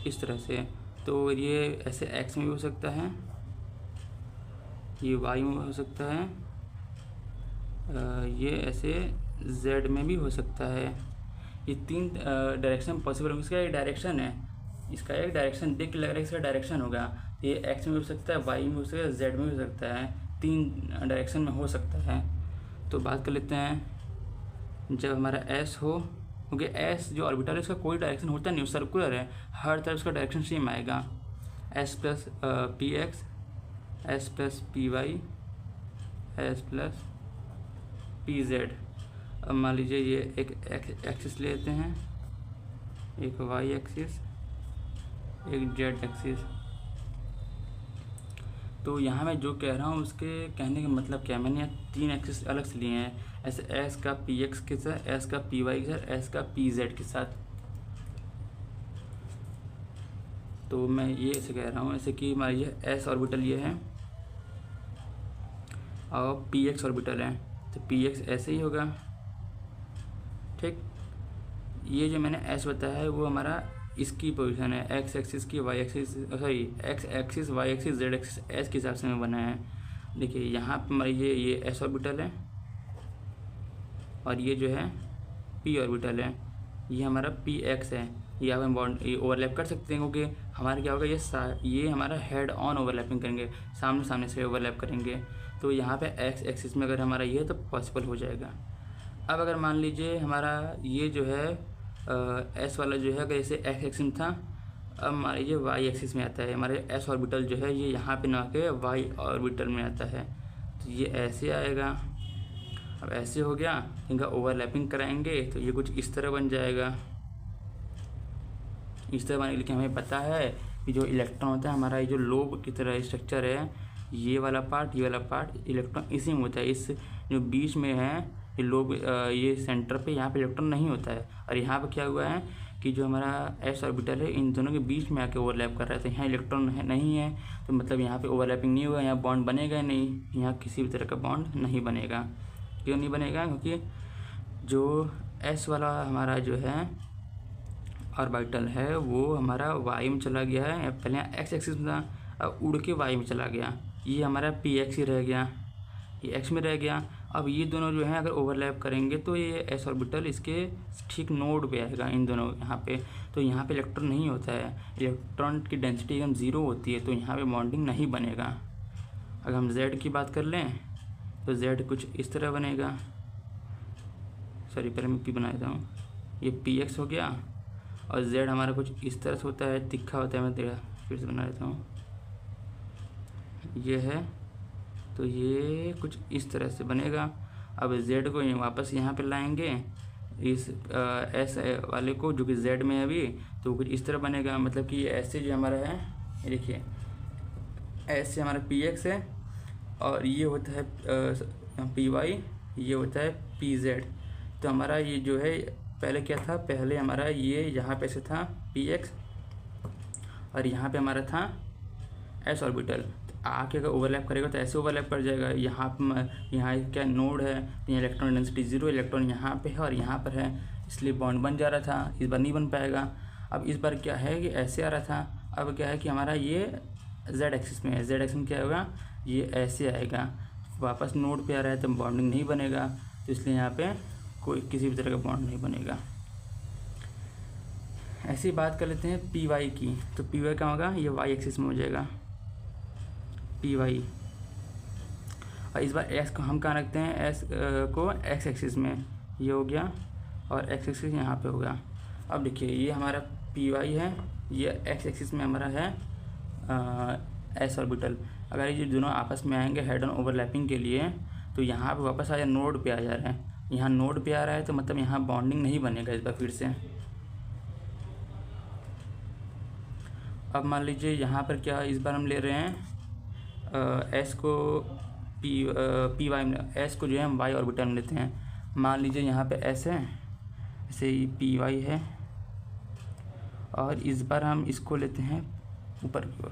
[SPEAKER 1] इस तरह से। तो ये ऐसे एक्स में भी हो सकता है, ये वाई में हो सकता है, ये ऐसे जेड में भी हो सकता है। ये तीन डायरेक्शन पॉसिबल होंगे। इसका एक डायरेक्शन है, इसका एक डायरेक्शन देख के लग रहा है इसका डायरेक्शन होगा। ये एक्स में भी हो सकता है, वाई में हो सकता है, जेड में भी हो सकता है, तीन डायरेक्शन में हो सकता है। तो बात कर लेते हैं जब हमारा एस हो, क्योंकि एस जो ऑर्बिटल है उसका कोई डायरेक्शन होता नहीं, सर्कुलर है, हर तरफ उसका डायरेक्शन सेम आएगा। S plus p x, s plus p y, s plus p z. अब मान लीजिए ये एक एक्सिस लेते हैं, एक वाई एक्सिस, एक जेड एक्सिस। तो यहाँ मैं जो कह रहा हूँ उसके कहने का मतलब क्या है, मैंने यहाँ तीन एक्सिस अलग से लिए हैं। ऐसे एस का पी एक्स के साथ, एस का पी वाई के साथ, एस का पी जेड के साथ। तो मैं ये ऐसे कह रहा हूँ, ऐसे कि मान लीजिए एस ऑर्बिटल ये है और पी एक्स ऑर्बिटल है, तो पी एक्स ऐसे ही होगा, ठीक। ये जो मैंने एस बताया है वो हमारा इसकी पोजीशन है, एक्स एक्सिस की, y axis, sorry x axis, y axis, z axis, s के हिसाब से मैं बनाया है। देखिए यहाँ पर ये एस ऑर्बिटल है और ये जो है पी ऑर्बिटल है, ये हमारा पी एक्स है। ये आप हम बॉन्ड ये ओवरलैप कर सकते हैं, क्योंकि हमारा क्या होगा ये हमारा हेड ऑन ओवरलैपिंग करेंगे, सामने सामने से ओवरलैप करेंगे। तो यहाँ पे एक्स एक्सिस में अगर हमारा ये है तो पॉसिबल हो जाएगा। अब अगर मान लीजिए हमारा ये जो है एस वाला जो है अगर जैसे एक्स एक्सिस था अब हमारे ये वाई एक्सिस में आता है, हमारे एस ऑर्बिटल जो है ये यहाँ पे ना के वाई ऑर्बिटल में आता है, तो ये ऐसे आएगा। अब ऐसे हो गया, इनका ओवरलैपिंग कराएंगे तो ये कुछ इस तरह बन जाएगा। इस तरह बनने के लिए हमें पता है कि जो इलेक्ट्रॉन होता है हमारा, ये जो लोब की तरह स्ट्रक्चर है, ये वाला पार्ट इलेक्ट्रॉन इसी में होता है। इस जो बीच में है ये लोब, ये सेंटर पे यहाँ पे इलेक्ट्रॉन नहीं होता है। और यहाँ पे क्या हुआ है कि जो हमारा एस ऑर्बिटल है इन दोनों के बीच में आके ओवरलैप कर रहा है, तो यहाँ इलेक्ट्रॉन नहीं है, तो मतलब यहाँ पे ओवरलैपिंग नहीं होगा, यहाँ बॉन्ड बनेगा नहीं, यहाँ किसी भी तरह का बॉन्ड नहीं बनेगा। क्यों नहीं बनेगा? क्योंकि जो एस वाला हमारा जो है ऑर्बिटल है वो हमारा वाई में चला गया है, पहले एक्स एक्सिस में था, अब उड़ के वाई में चला गया। ये हमारा पी एक्स ही रह गया, ये एक्स में रह गया। अब ये दोनों जो हैं अगर ओवरलैप करेंगे तो ये एस ऑर्बिटल इसके ठीक नोड पे आएगा, इन दोनों यहाँ पे। तो यहाँ पे इलेक्ट्रॉन नहीं होता है, इलेक्ट्रॉन की डेंसिटी एकदम ज़ीरो होती है, तो यहाँ पे बॉन्डिंग नहीं बनेगा। अगर हम जेड की बात कर लें तो जेड कुछ इस तरह बनेगा। सॉरी, पहले मैं पी बना देता हूँ। ये पी एक्स हो गया, और जेड हमारा कुछ इस तरह से होता है, तिखा होता है। मैं तेरा फिर से बना देता हूँ। ये है, तो ये कुछ इस तरह से बनेगा। अब जेड को वापस यहाँ पे लाएंगे, इस एस वाले को जो कि जेड में है अभी, तो कुछ इस तरह बनेगा। मतलब कि ऐसे जो हमारा है, ये देखिए ऐसे हमारा पी एक्स है, और ये होता है पी वाई, ये होता है पी जेड। तो हमारा ये जो है पहले क्या था, पहले हमारा ये यहाँ पे से था पी एक्स, और यहाँ पे हमारा था एस ऑर्बिटल। आके अगर ओवरलैप करेगा तो ऐसे ओवरलैप कर जाएगा। यहाँ क्या नोड है, यहाँ इलेक्ट्रॉन डेंसिटी ज़ीरो, इलेक्ट्रॉन यहाँ पे है और यहाँ पर है, इसलिए बॉन्ड बन जा रहा था। इस बार नहीं बन पाएगा। अब इस बार क्या है कि ऐसे आ रहा था, अब क्या है कि हमारा ये जेड एक्सिस में है। जेड एक्सिस में क्या होगा, ये ऐसे आएगा, वापस नोड पे आ रहा है, तो बॉन्डिंग नहीं बनेगा, तो इसलिए यहाँ पे कोई किसी भी तरह का बॉन्ड नहीं बनेगा। ऐसी बात कर लेते हैं पी वाई की। तो पी वाई क्या होगा, ये वाई एक्सिस में हो जाएगा पी वाई, और इस बार एक्स को हम कहाँ रखते हैं, एस को एक्स एक्सिस में, ये हो गया, और एक्स एक्सिस यहाँ पे होगा। अब देखिए ये हमारा पी वाई है, ये एक्स एक्सिस में हमारा है एस ऑर्बिटल। अगर ये दोनों आपस में आएंगे हेड ऑन ओवरलैपिंग के लिए, तो यहाँ पे वापस आ जाए, नोड पे आ जा रहा है, यहाँ नोड पे आ रहा है, तो मतलब यहाँ बॉन्डिंग नहीं बनेगा इस बार फिर से। अब मान लीजिए यहाँ पर क्या, इस बार हम ले रहे हैं एस को पी वाई में, एस को जो है हम वाई ऑर्बिटल में लेते हैं। मान लीजिए यहाँ पे एस है, ऐसे ही पी वाई है, और इस बार हम इसको लेते हैं ऊपर की ओर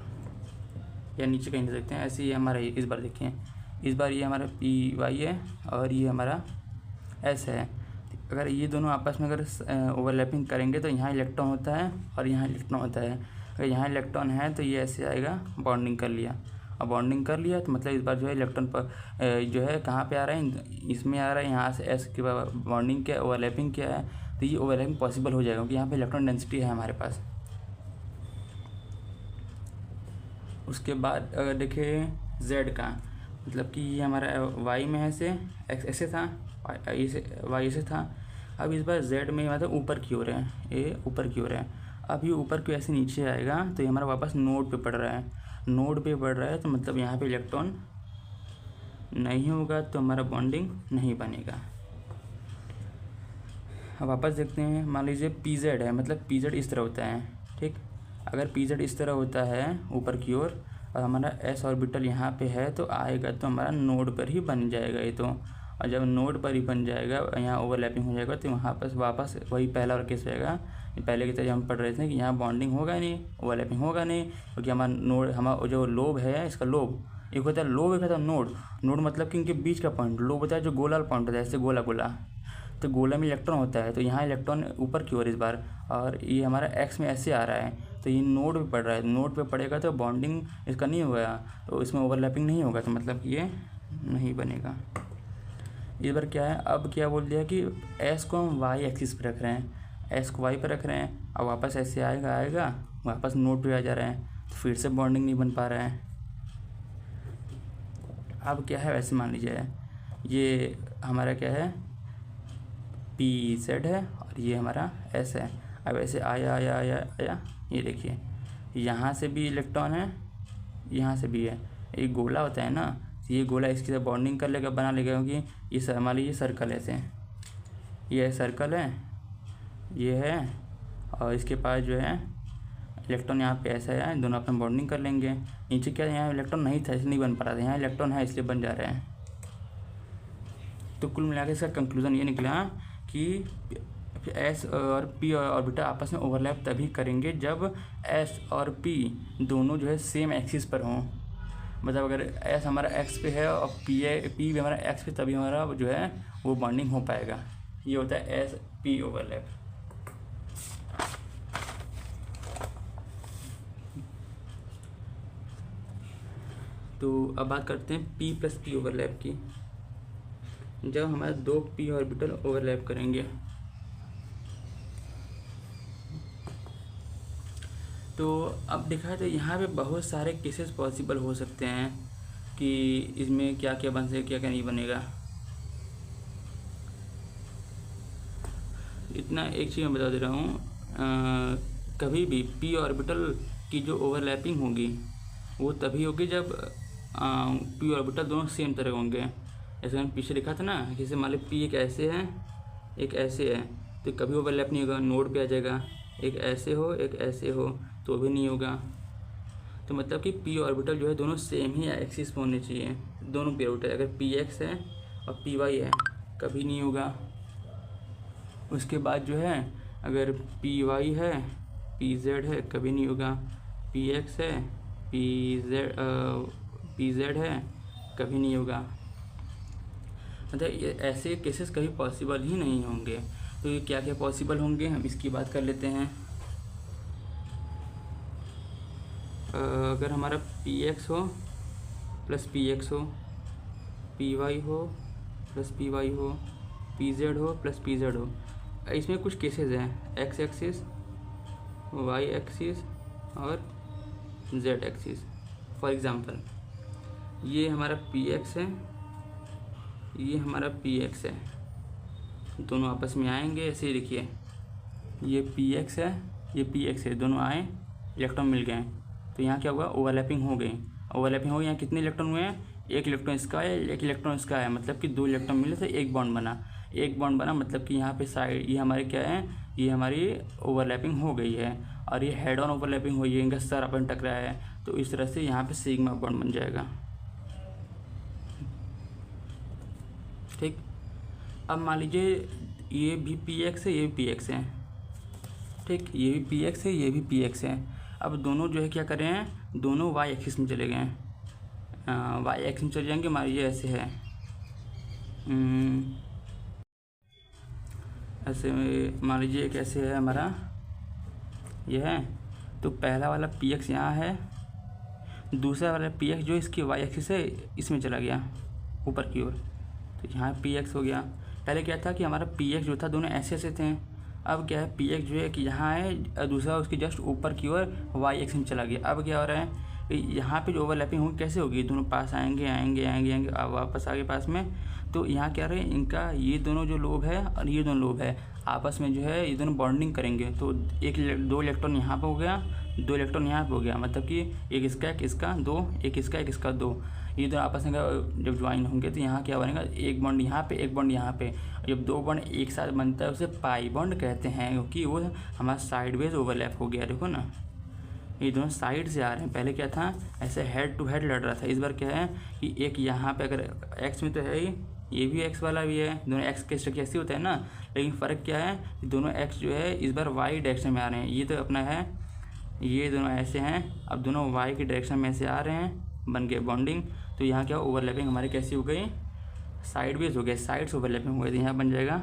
[SPEAKER 1] या नीचे कहीं ले सकते हैं। ऐसे ही हमारा इस बार देखिए, इस बार ये हमारा पी वाई है और ये हमारा एस है। अगर ये दोनों आपस में अगर ओवरलैपिंग करेंगे तो यहाँ इलेक्ट्रॉन होता है और यहाँ इलेक्ट्रॉन होता है। अगर यहाँ इलेक्ट्रॉन है तो ये ऐसे आएगा, बॉन्डिंग कर लिया। अब बॉन्डिंग कर लिया तो मतलब इस बार जो है इलेक्ट्रॉन पर जो है कहाँ पे आ रहा है, इसमें आ रहा है, यहाँ से एस के बाद बॉन्डिंग किया, ओवरलैपिंग किया है, तो ये ओवरलैपिंग पॉसिबल हो जाएगा क्योंकि यहाँ पे इलेक्ट्रॉन डेंसिटी है हमारे पास। उसके बाद अगर देखें जेड का, मतलब कि ये हमारा वाई में है से एक्स ऐसे था, वाई से था। अब इस बार जेड में मतलब ऊपर की ओर है, ये ऊपर की ओर है। अब ये ऊपर की ऐसे नीचे आएगा तो ये हमारा वापस नोड पे पड़ रहा है, नोड पे पड़ रहा है, तो मतलब यहाँ पे इलेक्ट्रॉन नहीं होगा, तो हमारा बॉन्डिंग नहीं बनेगा। अब वापस देखते हैं, मान लीजिए पी जेड है, मतलब पी जेड इस तरह होता है, ठीक। अगर पी जेड इस तरह होता है ऊपर की ओर और हमारा एस ऑर्बिटल यहाँ पे है, तो आएगा तो हमारा नोड पर ही बन जाएगा ये तो। और जब नोड पर ही बन जाएगा, यहाँ ओवरलैपिंग हो जाएगा, तो वहाँ पर वापस वही पहला और केस रहेगा। पहले की तरह हम पढ़ रहे थे कि यहाँ बॉन्डिंग होगा नहीं, ओवरलैपिंग होगा नहीं, क्योंकि हमारा नोड, हमारा जो लोब है, इसका लोब एक होता है लोब, एक होता है नोड। नोड मतलब कि इनके बीच का पॉइंट, लोब होता है जो गोला पॉइंट होता है, ऐसे गोला गोला, तो गोला में इलेक्ट्रॉन होता है, तो यहाँ इलेक्ट्रॉन ऊपर की ओर इस बार, और ये हमारा एक्स में ऐसे आ रहा है, तो ये नोड पे पड़ रहा है। नोड पे पड़ेगा तो बॉन्डिंग इसका नहीं होगा, तो इसमें ओवरलैपिंग नहीं होगा, तो मतलब कि ये नहीं बनेगा। इस बार क्या है, अब क्या बोल दिया कि एस को हम वाई एक्सिस पर रख रहे हैं, एस को वाई पर रख रहे हैं, अब वापस ऐसे आएगा वापस नोड पे आ जा रहे हैं, तो फिर से बॉन्डिंग नहीं बन पा रहा है। अब क्या है, वैसे मान लीजिए ये हमारा क्या है, पी जेड है और ये हमारा एस है। अब ऐसे आया, ये देखिए यहाँ से भी इलेक्ट्रॉन है, यहाँ से भी है। एक गोला होता है ना, ये गोला इसके साथ बॉन्डिंग कर लेगा, बना लेगा, क्योंकि ये मान लीजिए सर्कल ऐसे, ये सर्कल है, ये है, और इसके पास जो है इलेक्ट्रॉन यहाँ पे ऐसा है, दोनों अपना बॉन्डिंग कर लेंगे। नीचे क्या है, यहाँ इलेक्ट्रॉन नहीं था इसलिए नहीं बन पा रहा था, यहाँ इलेक्ट्रॉन है इसलिए बन जा रहे हैं। तो कुल मिलाकर इसका कंक्लूजन ये निकला कि एस और पी ऑर्बिटल आपस में ओवरलैप तभी करेंगे जब एस और पी दोनों जो है सेम एक्सिस पर हों। मतलब अगर एस हमारा एक्स पे है और पी भी हमारा एक्स पे, तभी हमारा जो है वो बॉन्डिंग हो पाएगा। ये होता है एस पी ओवरलैप। तो अब बात करते हैं पी प्लस पी ओवरलैप की। जब हमारे दो पी ऑर्बिटल ओवरलैप करेंगे तो अब देखा है तो यहाँ पे बहुत सारे केसेस पॉसिबल हो सकते हैं कि इसमें क्या क्या बन सके, क्या क्या नहीं बनेगा। इतना एक चीज़ मैं बता दे रहा हूँ, कभी भी पी ऑर्बिटल की जो ओवरलैपिंग होगी वो तभी होगी जब पी ऑर्बिटल दोनों सेम तरह होंगे। जैसे मैंने पीछे लिखा था ना, जैसे मान लो पी एक ऐसे है, एक ऐसे है, तो कभी ओवरलैप नहीं होगा, नोड पे आ जाएगा। एक ऐसे हो, एक ऐसे हो, तो भी नहीं होगा। तो मतलब कि पी ऑर्बिटल जो है दोनों सेम ही एक्सिस पे होने चाहिए, दोनों पी ऑर्बिटल। अगर पी एक्स है और पी वाई है, कभी नहीं होगा। उसके बाद जो है अगर पी वाई है, पी जेड है, कभी नहीं होगा। पी एक्स है, पी जेड है, कभी नहीं होगा। मतलब ये ऐसे केसेस कभी पॉसिबल ही नहीं होंगे। तो ये क्या क्या पॉसिबल होंगे, हम इसकी बात कर लेते हैं। अगर हमारा पी एक्स हो प्लस पी एक्स हो, पी वाई हो प्लस पी वाई हो, पी जेड हो प्लस पी जेड हो, इसमें कुछ केसेस हैं, एक्स एक्सिस, वाई एक्सिस और जेड एक्सिस। फॉर एग्ज़ाम्पल ये हमारा पी एक्स है, ये हमारा पी एक्स है, दोनों आपस में आएंगे। ऐसे ही देखिए, ये पी एक्स है, ये पी एक्स है, दोनों आए, इलेक्ट्रॉन मिल गए, तो यहाँ क्या हुआ, ओवरलैपिंग हो गई। ओवरलैपिंग हो गई, यहाँ कितने इलेक्ट्रॉन हुए हैं, एक इलेक्ट्रॉन इसका है, एक इलेक्ट्रॉन इसका है, मतलब कि दो इलेक्ट्रॉन मिले थे, एक बॉन्ड बना। एक बॉन्ड बना मतलब कि यहाँ पे साइड, ये हमारे क्या है, ये हमारी ओवरलैपिंग हो गई है, और ये हेड ऑन ओवरलैपिंग हुई है, इनका सर अपन टकराया है, तो इस तरह से यहाँ पे सिग्मा बॉन्ड बन जाएगा। ठीक, अब मान लीजिए ये भी पी एक्स है, ये भी पी एक्स है, ठीक, ये भी पी एक्स है, ये भी पी एक्स है। अब दोनों जो है क्या कर रहे हैं, दोनों वाई एक्सिस में चले गए हैं, वाई एक्सिस में चले जाएंगे। मान लीजिए ऐसे है, ऐसे मान लीजिए कैसे है हमारा, ये है, तो पहला वाला पी एक्स यहाँ है, दूसरा वाला पी एक्स जो इसकी वाई एक्सिस है इसमें चला गया ऊपर की ओर, तो यहाँ पी एक्स हो गया। पहले क्या था कि हमारा पी एक्स जो था दोनों ऐसे ऐसे थे, अब क्या है, पी एक्स जो है कि यहाँ है, दूसरा उसकी जस्ट ऊपर की ओर वाई एक्स में चला गया। अब क्या हो रहा है, यहाँ पे जो ओवरलैपिंग होगी कैसे होगी, दोनों पास आएंगे आएंगे आएंगे आएंगे, अब वापस आगे पास में। तो यहाँ क्या रहे, इनका ये दोनों जो लोब है और ये दोनों लोब है आपस में जो है ये दोनों बॉन्डिंग करेंगे। तो दो इलेक्ट्रॉन यहाँ पर हो गया, दो इलेक्ट्रॉन यहाँ पर हो गया, मतलब कि एक इसका एक इसका दो, एक इसका एक इसका दो, ये दोनों आपस में जब ज्वाइन होंगे तो यहाँ क्या बनेगा, एक बॉन्ड यहाँ पे, एक बॉन्ड यहाँ पे। जब दो बॉन्ड एक साथ बनता है उसे पाई बॉन्ड कहते हैं, क्योंकि वो हमारा साइडवेज ओवरलैप हो गया। देखो ना, ये दोनों साइड से आ रहे हैं। पहले क्या था, ऐसे हेड टू हेड लड़ रहा था, इस बार क्या है कि एक यहाँ पे, अगर एक्स में तो है ही, ये भी एक्स वाला भी है, दोनों एक्स के स्ट्रक्चर ऐसे होता है ना, लेकिन फ़र्क क्या है, दोनों एक्स जो है इस बार वाई डायरेक्शन में आ रहे हैं। ये तो अपना है, ये दोनों ऐसे हैं, अब दोनों वाई के डायरेक्शन में ऐसे आ रहे हैं, बन गए बॉन्डिंग। तो यहाँ क्या ओवरलैपिंग हमारी कैसी हो गई, साइडवेज हो गए, साइड से ओवरलैपिंग हो गई, तो यहाँ बन जाएगा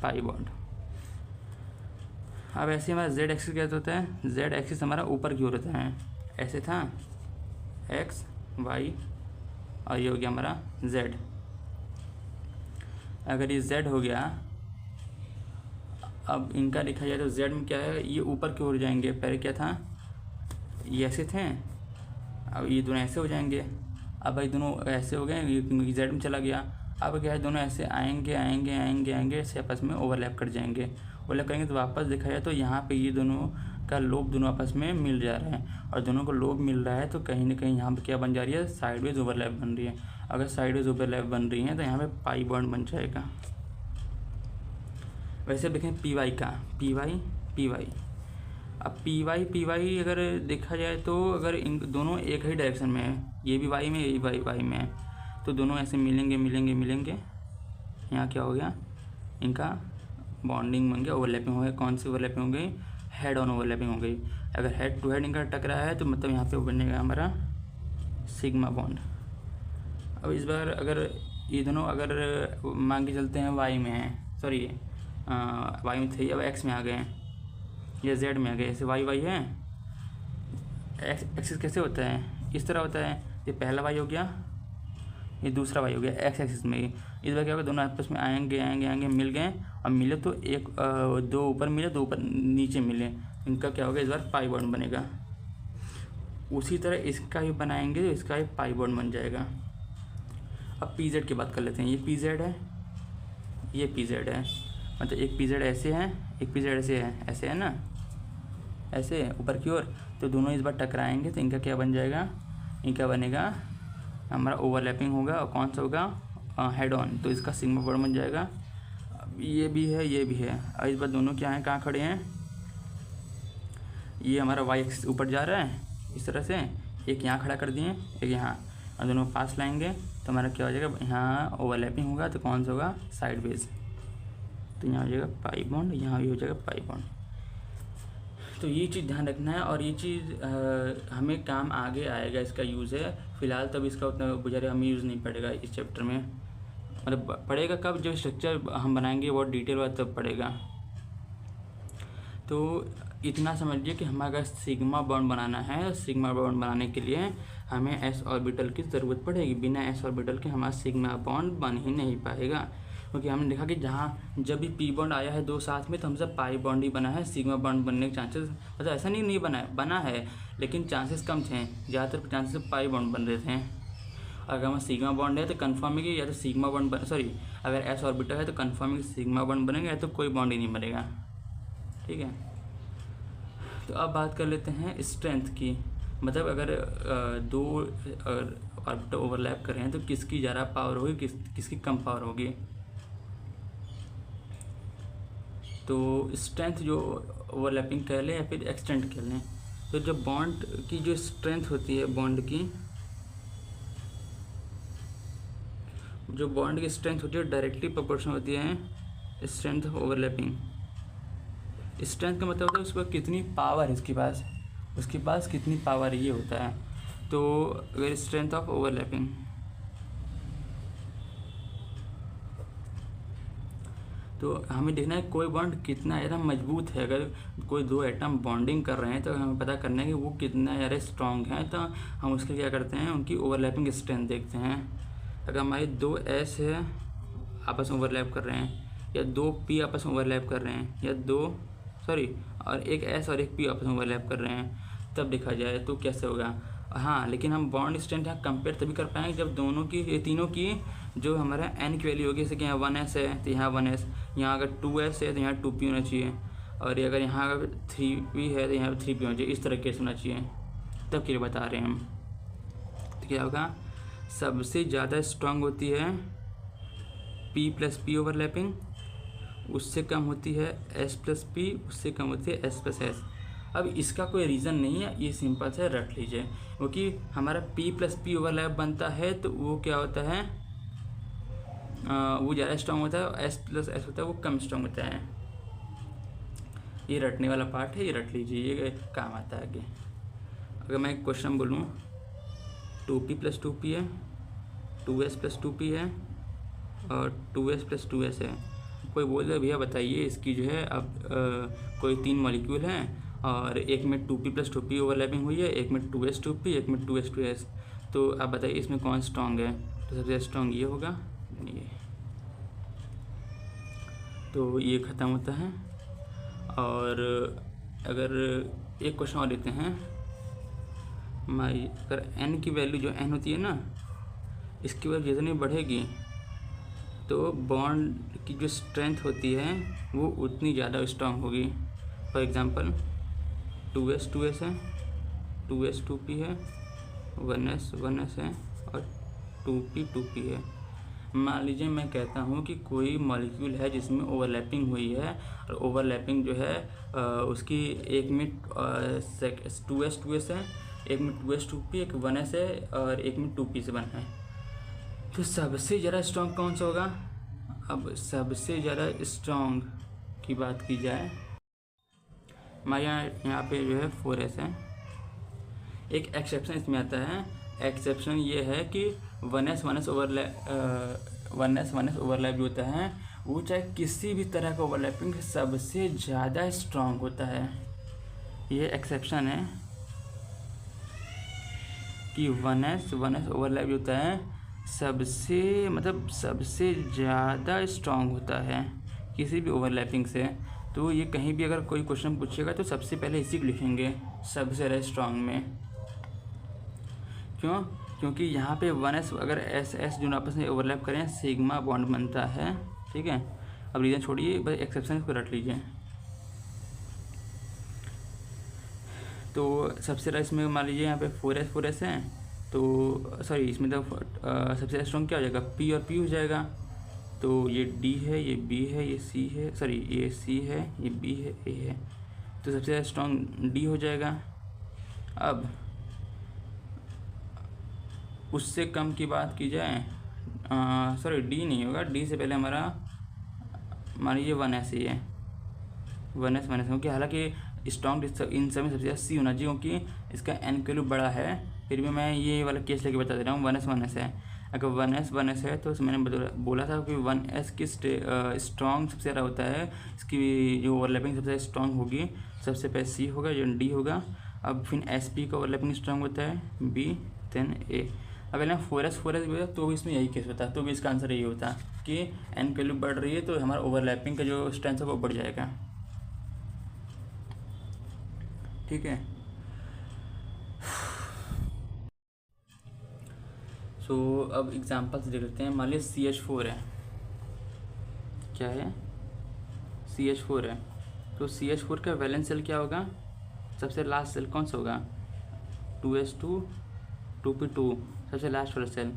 [SPEAKER 1] पाई बॉन्ड। अब ऐसे हमारा जेड एक्सिस क्या होता है, जेड एक्सिस हमारा ऊपर की ओर होता है, ऐसे था एक्स वाई और ये हो गया हमारा जेड। अगर ये जेड हो गया, अब इनका देखा जाए तो जेड में क्या है, ये ऊपर की ओर जाएंगे। पहले क्या था, ये ऐसे थे, अब ये दोनों ऐसे हो जाएंगे। अब भाई दोनों ऐसे हो गए, ये जेड में चला गया। अब क्या है, दोनों ऐसे आएंगे आएंगे आएंगे आएंगे, ऐसे आपस में ओवरलैप कर जाएंगे। ओवरलैप करेंगे तो वापस देखा जाए तो यहाँ पे ये दोनों का लोब दोनों आपस में मिल जा रहा है, और दोनों को लोब मिल रहा है तो कहीं ना कहीं यहाँ पे क्या बन जा रही है, साइडवेज ओवरलैप बन रही है। अगर साइडवेज ओवरलैप बन रही है तो यहाँ पे पाई बॉन्ड बन जाएगा। वैसे देखें पी वाई का, पी वाई अब पी वाई अगर देखा जाए तो अगर इन दोनों एक ही डायरेक्शन में है, ये भी वाई में ये भी वाई में है, तो दोनों ऐसे मिलेंगे। यहाँ क्या हो गया, इनका बॉन्डिंग बन गया, ओवरलैपिंग हो गया। कौन सी ओवरलैपिंग हो गई, हेड ऑन ओवरलैपिंग हो गई। अगर हेड टू हेड इनका टकरा है तो मतलब यहाँ पे बनेगा हमारा सिग्मा बॉन्ड। अब इस बार अगर ये दोनों अगर मान के चलते हैं वाई में है, सॉरी वाई में थे, अब एक्स में आ गए हैं या जेड में आ गए, ऐसे वाई है। एक्सिस कैसे होता है, इस तरह होता है, ये पहला वाई हो गया, ये दूसरा वाई हो गया एक्स एक्सिस में। इस बार क्या होगा, दोनों आपस में आएंगे मिल गए, और मिले तो एक दो ऊपर मिले, दो ऊपर नीचे मिले, इनका क्या होगा, इस बार पाई बॉन्ड बनेगा। उसी तरह इसका भी बनाएंगे तो इसका भी पाई बॉन्ड बन जाएगा। अब पी जेड की बात कर लेते हैं, ये पी जेड है, ये पी जेड है, मतलब एक पी जेड ऐसे है, एक पी जेड ऐसे है ना, ऐसे ऊपर की ओर, तो दोनों इस बार टकराएंगे तो इनका क्या बन जाएगा, इनका बनेगा हमारा ओवरलैपिंग होगा, और कौन सा होगा, हेड ऑन, तो इसका सिग्मा बॉन्ड बन जाएगा। अब ये भी है ये भी है, और इस बार दोनों क्या हैं, कहाँ खड़े हैं, ये हमारा वाई एक्सिस ऊपर जा रहा है इस तरह से, एक यहाँ खड़ा कर दिए, एक यहाँ, और दोनों पास लाएंगे तो हमारा क्या हो जाएगा, यहाँ ओवरलैपिंग होगा तो कौन सा होगा, साइडवेज, तो यहाँ हो जाएगा पाई बॉन्ड, यहाँ भी हो जाएगा पाई बॉन्ड। तो ये चीज़ ध्यान रखना है, और ये चीज़ हमें काम आगे आएगा, इसका यूज़ है। फ़िलहाल तब इसका उतना गुजारे हमें यूज़ नहीं पड़ेगा इस चैप्टर में, मतलब पड़ेगा कब, जब स्ट्रक्चर हम बनाएंगे बहुत डिटेल वाला तब पड़ेगा। तो इतना समझिए कि हमारा सिग्मा बॉन्ड बनाना है, सिग्मा बॉन्ड बनाने के लिए हमें एस ऑर्बिटल की ज़रूरत पड़ेगी। बिना एस ऑर्बिटल के हमारा सिग्मा बॉन्ड बन ही नहीं पाएगा, क्योंकि हमने देखा कि जहाँ जब भी पी बॉन्ड आया है दो साथ में तो हमसे पाई बॉन्ड ही बना है, सिग्मा बॉन्ड बनने के चांसेस, मतलब ऐसा नहीं बना है, लेकिन चांसेस कम थे, ज़्यादातर चांसेस पाई बॉन्ड बन रहे थे। अगर हमारा सिग्मा बॉन्ड है तो कन्फर्म है कि या तो सिग्मा बॉन्ड अगर एस ऑर्बिटल है तो कन्फर्म है कि सिग्मा बॉन्ड बनेगा, या तो कोई बॉन्ड ही नहीं बनेगा। ठीक है, तो अब बात कर लेते हैं स्ट्रेंथ की, मतलब अगर दो ऑर्बिटल ओवरलैप कर रहे हैं तो किसकी ज़्यादा पावर होगी, किसकी कम पावर होगी। तो स्ट्रेंथ जो ओवरलैपिंग कर लें या फिर एक्सटेंड कर लें, तो जब बॉन्ड की जो स्ट्रेंथ होती है, बॉन्ड की स्ट्रेंथ होती है डायरेक्टली प्रोपोर्शनल होती है स्ट्रेंथ ऑफ ओवरलैपिंग। स्ट्रेंथ का मतलब होता है उस पर कितनी पावर है उसके पास कितनी पावर ये होता है। तो अगर स्ट्रेंथ ऑफ ओवरलैपिंग, तो हमें देखना है कोई बॉन्ड कितना ज़्यादा मजबूत है। अगर कोई दो एटम बॉन्डिंग कर रहे हैं तो हमें पता करना है कि वो कितना ज़्यादा स्ट्रॉन्ग है, तो हम उसके क्या करते हैं, उनकी ओवरलैपिंग स्ट्रेंथ देखते हैं। अगर हमारे दो एस है आपस में ओवरलैप कर रहे हैं, या दो पी आपस में ओवरलैप कर रहे हैं, या और एक एस और एक पी आपस में ओवरलैप कर रहे हैं, तब देखा जाए तो कैसे होगा। हाँ, लेकिन हम बॉन्ड स्ट्रेंथ यहाँ कंपेयर तभी कर पाएंगे जब दोनों की, ये तीनों की जो हमारा एन की वैल्यू होगी, जैसे कि यहाँ 1s है तो यहाँ 1s, यहाँ अगर 2s है तो यहाँ 2p होना चाहिए, और अगर यहाँ अगर 3p है तो यहाँ 3p होना चाहिए, इस तरह केस होना चाहिए। तब के लिए बता रहे हैं हम। तो क्या होगा, सबसे ज़्यादा स्ट्रांग होती है p प्लस पी ओवरलैपिंग, उससे कम होती है s प्लस पी, उससे कम होती है s प्लस एस। अब इसका कोई रीज़न नहीं है, ये सिंपल से रट लीजिए, क्योंकि हमारा p प्लस पी ओवरलैप बनता है तो वो क्या होता है, वो ज़्यादा स्ट्रांग होता है, और s प्लस एस होता है वो कम स्ट्रांग होता है। ये रटने वाला पार्ट है, ये रट लीजिए, ये काम आता है आगे। अगर मैं एक क्वेश्चन बोलूँ, 2p प्लस 2p है, 2s प्लस 2p है, और 2s प्लस 2s है। कोई बोल दे भैया बताइए इसकी जो है, अब कोई 3 मॉलिक्यूल हैं और एक में 2p प्लस 2p ओवरलैपिंग हुई है, एक में 2s 2p, एक में 2s 2s, तो आप बताइए इसमें कौन स्ट्रॉन्ग है। तो सबसे स्ट्रॉन्ग ये होगा, ये। तो ये ख़त्म होता है। और अगर एक क्वेश्चन और लेते हैं, अगर n की वैल्यू जो n होती है ना, इसकी वैल्यू जितनी बढ़ेगी तो बॉन्ड की जो स्ट्रेंथ होती है वो उतनी ज़्यादा स्ट्रांग होगी। फॉर एग्ज़ाम्पल 2s 2s है, 2s 2p है, 1s 1s है और 2p 2p है। मान लीजिए मैं कहता हूँ कि कोई मॉलिक्यूल है जिसमें ओवरलैपिंग हुई है और ओवरलैपिंग जो है उसकी एक में 2s 2s है, एक में 2s 2p, एक 1s है और एक में 2p से बना है। तो सबसे ज़्यादा स्ट्रॉन्ग कौन सा होगा? अब सबसे ज़्यादा स्ट्रॉन्ग की बात की जाए, हमारे यहाँ पे जो है 4s है। एक एक्सेप्शन इसमें आता है, एक्सेप्शन ये है कि 1s ओवरलैप जो होता है वो चाहे किसी भी तरह का ओवरलैपिंग सबसे ज़्यादा स्ट्रॉन्ग होता है। ये एक्सेप्शन है कि 1s ओवरलैप जो होता है सबसे ज़्यादा स्ट्रॉन्ग होता है किसी भी ओवरलैपिंग से। तो ये कहीं भी अगर कोई क्वेश्चन पूछेगा तो सबसे पहले इसी को लिखेंगे सबसे ज़्यादा स्ट्रॉन्ग में। क्यों? क्योंकि यहाँ पे 1s अगर s जो आपस में ओवरलैप करें सिग्मा बॉन्ड बनता है। ठीक है, अब रीज़न छोड़िए, बस एक्सेप्शन को रट लीजिए। तो सबसे ज़्यादा इसमें मान लीजिए यहाँ पे 4s है, तो सॉरी इसमें तो सबसे ज़्यादा स्ट्रॉन्ग क्या हो जाएगा? p और p हो जाएगा। तो ये d है, ये b है, ये c है, सॉरी ये c है, ये b है, a है, तो सबसे ज़्यादा स्ट्रॉन्ग d हो जाएगा। अब उससे कम की बात की जाए, सॉरी d नहीं होगा, d से पहले हमारा मान लीजिए 1s ही है, 1s क्योंकि हालांकि स्ट्रॉन्ग इन सब में सबसे ज़्यादा c होना चाहिए क्योंकि इसका n वैल्यू बड़ा है। फिर भी मैं ये वाला केस लेके बता दे रहा हूँ, 1s है। अगर 1s है तो मैंने बोला था कि 1s की स्ट्रॉन्ग सबसे ज़्यादा होता है, इसकी जो ओवरलैपिंग सबसे ज़्यादा स्ट्रॉन्ग होगी सबसे पहले c होगा, जो d होगा। अब फिर sp का ओवरलैपिंग स्ट्रॉन्ग होता है b, देन a। अगर ना 4s भी होता तो भी इसमें यही केस होता, तो भी इसका आंसर यही होता कि n वैल्यू बढ़ रही है तो हमारा ओवरलैपिंग का जो स्ट्रेंथ है वो बढ़ जाएगा। ठीक है, सो अब एग्जांपल्स देख लेते हैं। मान लीजिए CH4 है, क्या है? CH4 है, तो CH4 का वैलेंस सेल क्या होगा? सबसे लास्ट सेल कौन सा होगा? 2s2 2p2, सबसे लास्ट वाला सेल।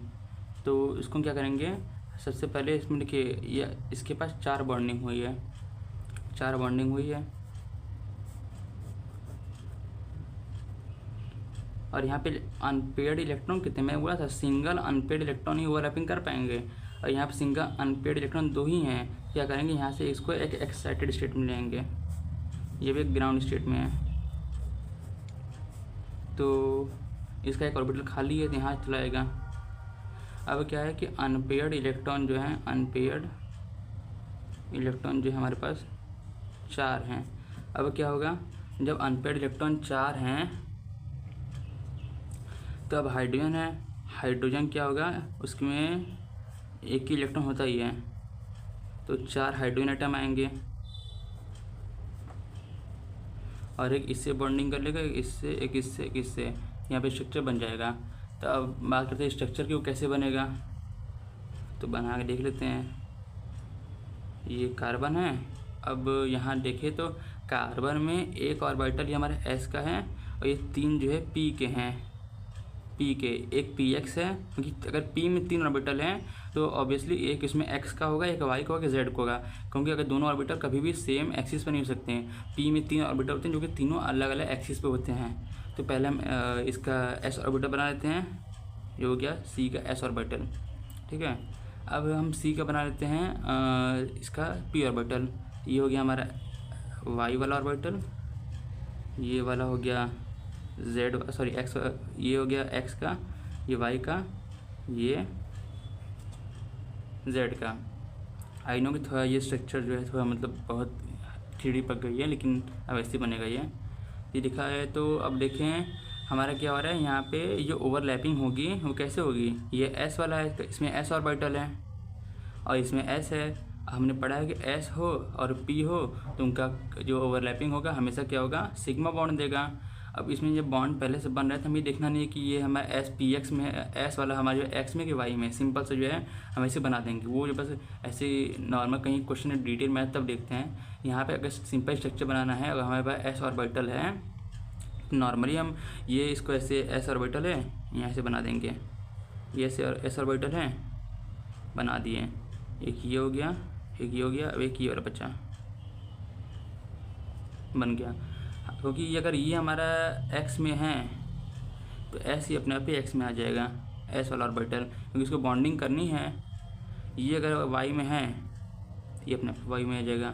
[SPEAKER 1] तो इसको क्या करेंगे? सबसे पहले इसमें देखिए ये इसके पास 4 बॉन्डिंग हुई है, 4 बॉन्डिंग हुई है और यहाँ पे अनपेयर्ड इलेक्ट्रॉन कितने? मैं बोला था सिंगल अनपेयर्ड इलेक्ट्रॉन ही ओवरलैपिंग कर पाएंगे और यहाँ पे सिंगल अनपेयर्ड इलेक्ट्रॉन 2 ही हैं। क्या करेंगे? यहाँ से इसको एक एक्साइटेड स्टेट में लेंगे, ये भी एक ग्राउंड स्टेट में है, तो इसका एक ऑर्बिटल खाली है तो यहाँ चला जाएगा। अब क्या है कि अनपेयर्ड इलेक्ट्रॉन जो है, अनपेयर्ड इलेक्ट्रॉन जो है हमारे पास 4 हैं। अब क्या होगा? जब अनपेयर्ड इलेक्ट्रॉन 4 हैं तो अब हाइड्रोजन है, हाइड्रोजन क्या होगा? उसमें एक ही इलेक्ट्रॉन होता ही है, तो 4 हाइड्रोजन एटम आएंगे और एक इससे बॉन्डिंग कर लेगा, इससे एक इससे एक इससे, यहाँ पे स्ट्रक्चर बन जाएगा। तो अब बात करते हैं स्ट्रक्चर की, वो कैसे बनेगा, तो बना के देख लेते हैं। ये कार्बन है, अब यहाँ देखें तो कार्बन में एक ऑर्बिटल ये हमारा s का है और ये 3 जो है p के हैं, p के, एक px है क्योंकि अगर p में 3 ऑर्बिटल हैं तो ऑब्वियसली एक इसमें x का होगा, एक y का होगा, z का होगा, क्योंकि अगर दोनों ऑर्बिटल कभी भी सेम एक्सिस पर नहीं हो सकते हैं। p में 3 ऑर्बिटल होते हैं जो कि तीनों अलग अलग एक्सिस पे होते हैं। तो पहले हम इसका s ऑर्बिटल बना लेते हैं, ये हो गया c का s ऑर्बिटल। ठीक है, अब हम c का बना लेते हैं इसका p ऑर्बिटल, ये हो गया हमारा y वाला ऑर्बिटल, ये वाला हो गया z, सॉरी x, ये हो गया x का, ये y का, ये z का। आई नो कि थोड़ा ये स्ट्रक्चर जो है थोड़ा मतलब बहुत 3D पक गई है, लेकिन अब ऐसे बनेगा ये लिखा है। तो अब देखें हमारा क्या हो रहा है, यहाँ पे जो ओवरलैपिंग होगी वो कैसे होगी? ये s वाला है, इसमें s ऑर्बिटल है और इसमें s है। हमने पढ़ा है कि s हो और p हो तो उनका जो ओवरलैपिंग होगा हमेशा क्या होगा? सिग्मा बॉन्ड देगा। अब इसमें ये बॉन्ड पहले से बन रहा है तो हमें देखना नहीं है कि ये हमारा s px में है, s वाला हमारा जो x में कि y में, सिंपल से जो है हम ऐसे बना देंगे। वो जो बस ऐसे नॉर्मल कहीं क्वेश्चन में डिटेल मैथ तब देखते हैं। यहाँ पे अगर सिंपल स्ट्रक्चर बनाना है, अगर हमारे पास s ऑर्बिटल है नॉर्मली हम ये इसको ऐसे एस ऑर्बिटल है, यहाँ से बना देंगे, ये ऐसे एस ऑर्बिटल है, बना दिए, एक ये हो गया, एक ये हो गया, अब एक ये और बचा, बन गया। क्योंकि अगर ये हमारा एक्स में है तो एस ही अपने आप ही एक्स में आ जाएगा, एस वाला ऑर्बिटल, क्योंकि इसको बॉन्डिंग करनी है। ये अगर वाई में है ये अपने आप वाई में आ जाएगा,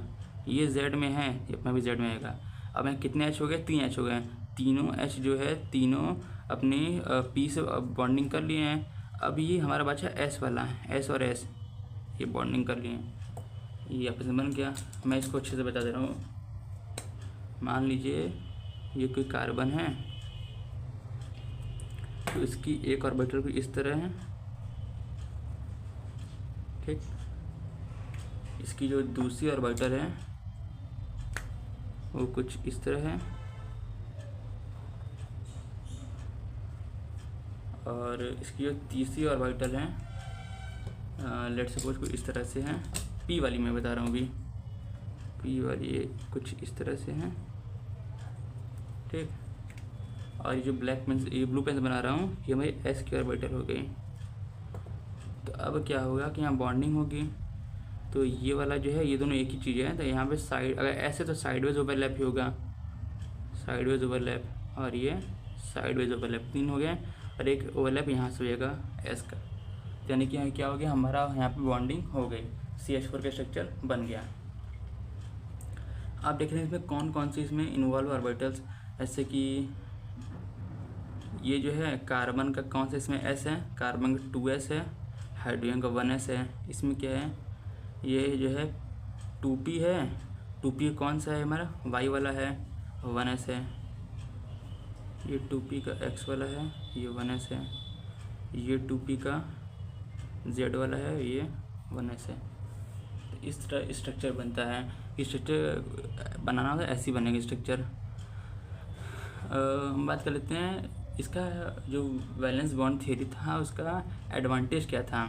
[SPEAKER 1] ये जेड में है ये अपना भी जेड में आएगा। अब यहाँ कितने एच हो गए, 3 एच हो गए, तीनों एच जो है तीनों अपनी पी से बॉन्डिंग कर लिए हैं। अब ये हमारा बचा एस वाला, एस और एस ये बॉन्डिंग कर लिए, ये आपस में बन गया। मैं इसको अच्छे से बता दे रहा हूँ। मान लीजिए ये कोई कार्बन है तो इसकी एक ऑर्बिटल भी इस तरह है, ठीक। इसकी जो दूसरी ऑर्बिटल है वो कुछ इस तरह है, और इसकी जो तीसरी ऑर्बिटल है लेट सपोज कुछ इस तरह से है, पी वाली मैं बता रहा हूँ अभी, पी वाली ये कुछ इस तरह से है, ठीक। और ये जो ब्लैक पेन, ये ब्लू पेन बना रहा हूँ, ये हमारी एस की ऑर्बिटल हो गई। तो अब क्या होगा कि यहाँ बॉन्डिंग होगी, तो ये वाला जो है ये दोनों एक ही चीज़ है, तो यहाँ पे साइड अगर ऐसे तो साइडवेज ओवरलैप ही होगा, साइडवेज ओवरलैप, और ये साइडवेज ओवरलैप, 3 हो गए, और एक ओवरलैप यहाँ से हो जाएगा एस का, यानी कि यहाँ क्या हो गया, हमारा यहाँ पे बॉन्डिंग हो गई, CH4 का स्ट्रक्चर बन गया। आप देख रहे हैं इसमें कौन कौन सी इसमें इन्वॉल्व ऑर्बिटल्स, ऐसे कि ये जो है कार्बन का कौन सा इसमें एस है, कार्बन का 2s है, हाइड्रोजन का 1s है। इसमें क्या है, ये जो है 2p है, 2p कौन सा है हमारा, y वाला है, 1s है। ये 2p का x वाला है, ये 1s है। ये 2p का z वाला है, ये 1s है। तो इस तरह स्ट्रक्चर बनता है। स्ट्रक्चर बनाना होगा ऐसे ही बनेगा स्ट्रक्चर। हम बात कर लेते हैं इसका जो वैलेंस बॉन्ड थ्योरी था उसका एडवांटेज क्या था।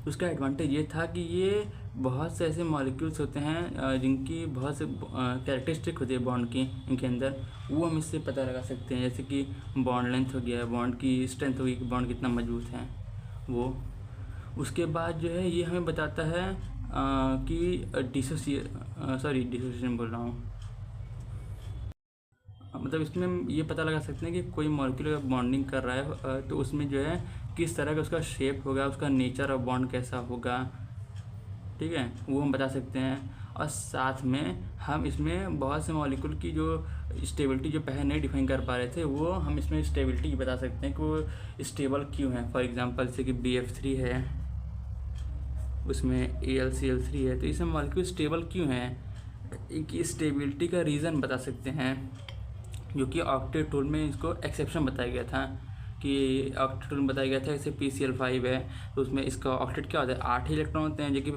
[SPEAKER 1] उसका एडवांटेज ये था कि ये बहुत से ऐसे मॉलिक्यूल्स होते हैं जिनकी बहुत से कैरेक्टरिस्टिक होती है बॉन्ड की इनके अंदर, वो हम इससे पता लगा सकते हैं। जैसे कि बॉन्ड लेंथ हो गया, बॉन्ड की स्ट्रेंथ हो गई कि बॉन्ड कितना मजबूत है वो। उसके बाद जो है ये हमें बताता है कि डिसोसिएशन बोल रहा हूँ, मतलब इसमें हम ये पता लगा सकते हैं कि कोई मॉलिक्यूल अगर बॉन्डिंग कर रहा है तो उसमें जो है किस तरह का उसका शेप होगा, उसका नेचर ऑफ बॉन्ड कैसा होगा, ठीक है, वो हम बता सकते हैं। और साथ में हम इसमें बहुत से मॉलिक्यूल की जो स्टेबिलिटी जो पहले नहीं डिफाइन कर पा रहे थे वो हम इसमें स्टेबिलिटी बता सकते हैं कि वो स्टेबल क्यों है। फॉर एग्जांपल जैसे कि BF3 है, उसमें AlCl3 है, तो इसमें मॉलिक्यूल स्टेबल क्यों है, एक स्टेबिलिटी का रीज़न बता सकते हैं, जो कि ऑक्टेट टूल में इसको एक्सेप्शन बताया गया था कि ऑक्टेट टूल में बताया गया था जैसे PCl5 है तो उसमें इसका ऑक्टेट क्या होता है, 8 ही इलेक्ट्रॉन होते हैं, जो कि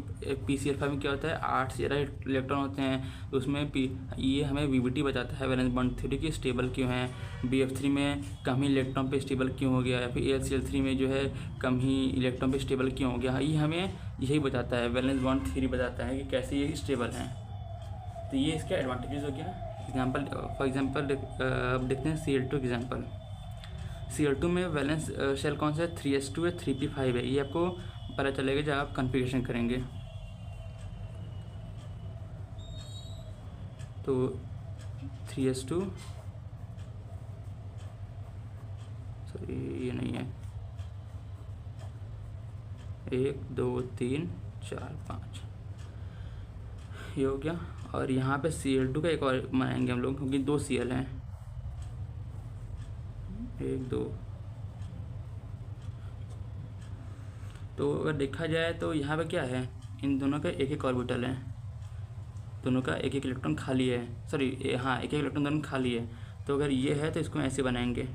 [SPEAKER 1] PCl5 में क्या होता है 8 से ज़्यादा इलेक्ट्रॉन होते हैं। तो उसमें ये हमें VBT बताता है वैलेंस बॉन्ड थ्योरी की स्टेबल क्यों है। BF3 में कम ही इलेक्ट्रॉन पे स्टेबल क्यों हो गया, या फिर AlCl3 में जो है कम ही इलेक्ट्रॉन पे स्टेबल क्यों हो गया, ये हमें यही बताता है, वैलेंस बॉन्ड थ्योरी बताता है कि कैसे ये स्टेबल हैं। तो ये इसके एडवांटेजेस हो गया। एग्जाम्पल फॉर एग्जाम्पल अब देखते हैं Cl2 एग्जाम्पल। Cl2 में वैलेंस शेल कौन सा है, 3s2 है, 3p5 है। ये आपको पता चलेगा जब आप कॉन्फ़िगरेशन करेंगे। तो 3s2 सॉरी ये नहीं है, 1 2 3 4 5 ये हो गया। और यहाँ पे Cl2 का एक और बनाएंगे हम लोग, क्योंकि 2 Cl हैं, 1 2। तो अगर देखा जाए तो यहाँ पे क्या है, इन दोनों का एक एक ऑर्बिटल है, दोनों का एक एक इलेक्ट्रॉन खाली है, सॉरी हाँ एक एक इलेक्ट्रॉन दोनों खाली है। तो अगर ये है तो इसको ऐसे बनाएंगे।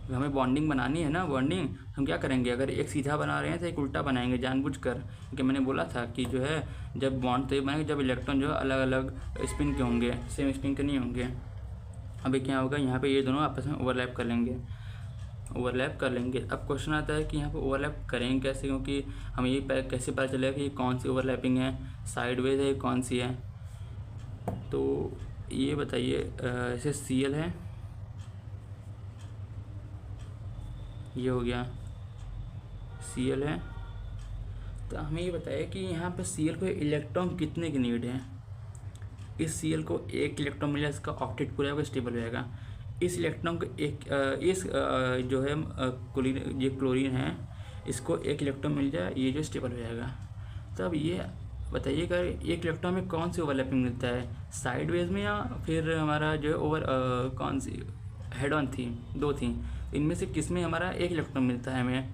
[SPEAKER 1] हमें बॉन्डिंग बनानी है ना, बॉन्डिंग हम क्या करेंगे, अगर एक सीधा बना रहे हैं तो एक उल्टा बनाएंगे जानबूझकर, क्योंकि मैंने बोला था कि जो है जब बॉन्ड तभी बनेंगे जब इलेक्ट्रॉन जो है अलग अलग स्पिन के होंगे, सेम स्पिन के नहीं होंगे। अभी क्या होगा, यहाँ पे ये दोनों आपस में ओवरलैप कर लेंगे, ओवरलैप कर लेंगे। अब क्वेश्चन आता है कि यहाँ पे ओवरलैप करेंगे कैसे, क्योंकि हमें ये कैसे पता चलेगा कि ये कौन सी ओवरलैपिंग है, साइडवेज है, कौन सी है। तो ये बताइए, ऐसे Cl है, ये हो गया Cl है, तो हमें ये बताइए कि यहाँ पे Cl को इलेक्ट्रॉन कितने की नीड है। इस Cl को एक इलेक्ट्रॉन मिला, इसका ऑक्टेट पूरा होगा, स्टेबल हो जाएगा। इस इलेक्ट्रॉन को जो है क्लोरीन, ये क्लोरीन है, इसको एक इलेक्ट्रॉन मिल जाए, ये जो स्टेबल हो जाएगा। तो अब ये बताइएगा, एक इलेक्ट्रॉन में कौन सी ओवरलैपिंग मिलता है, साइड वेज में या फिर हमारा जो है कौन सी हेड ऑन थी, दो थी, इनमें से किस में हमारा एक इलेक्ट्रॉन मिलता है, हमें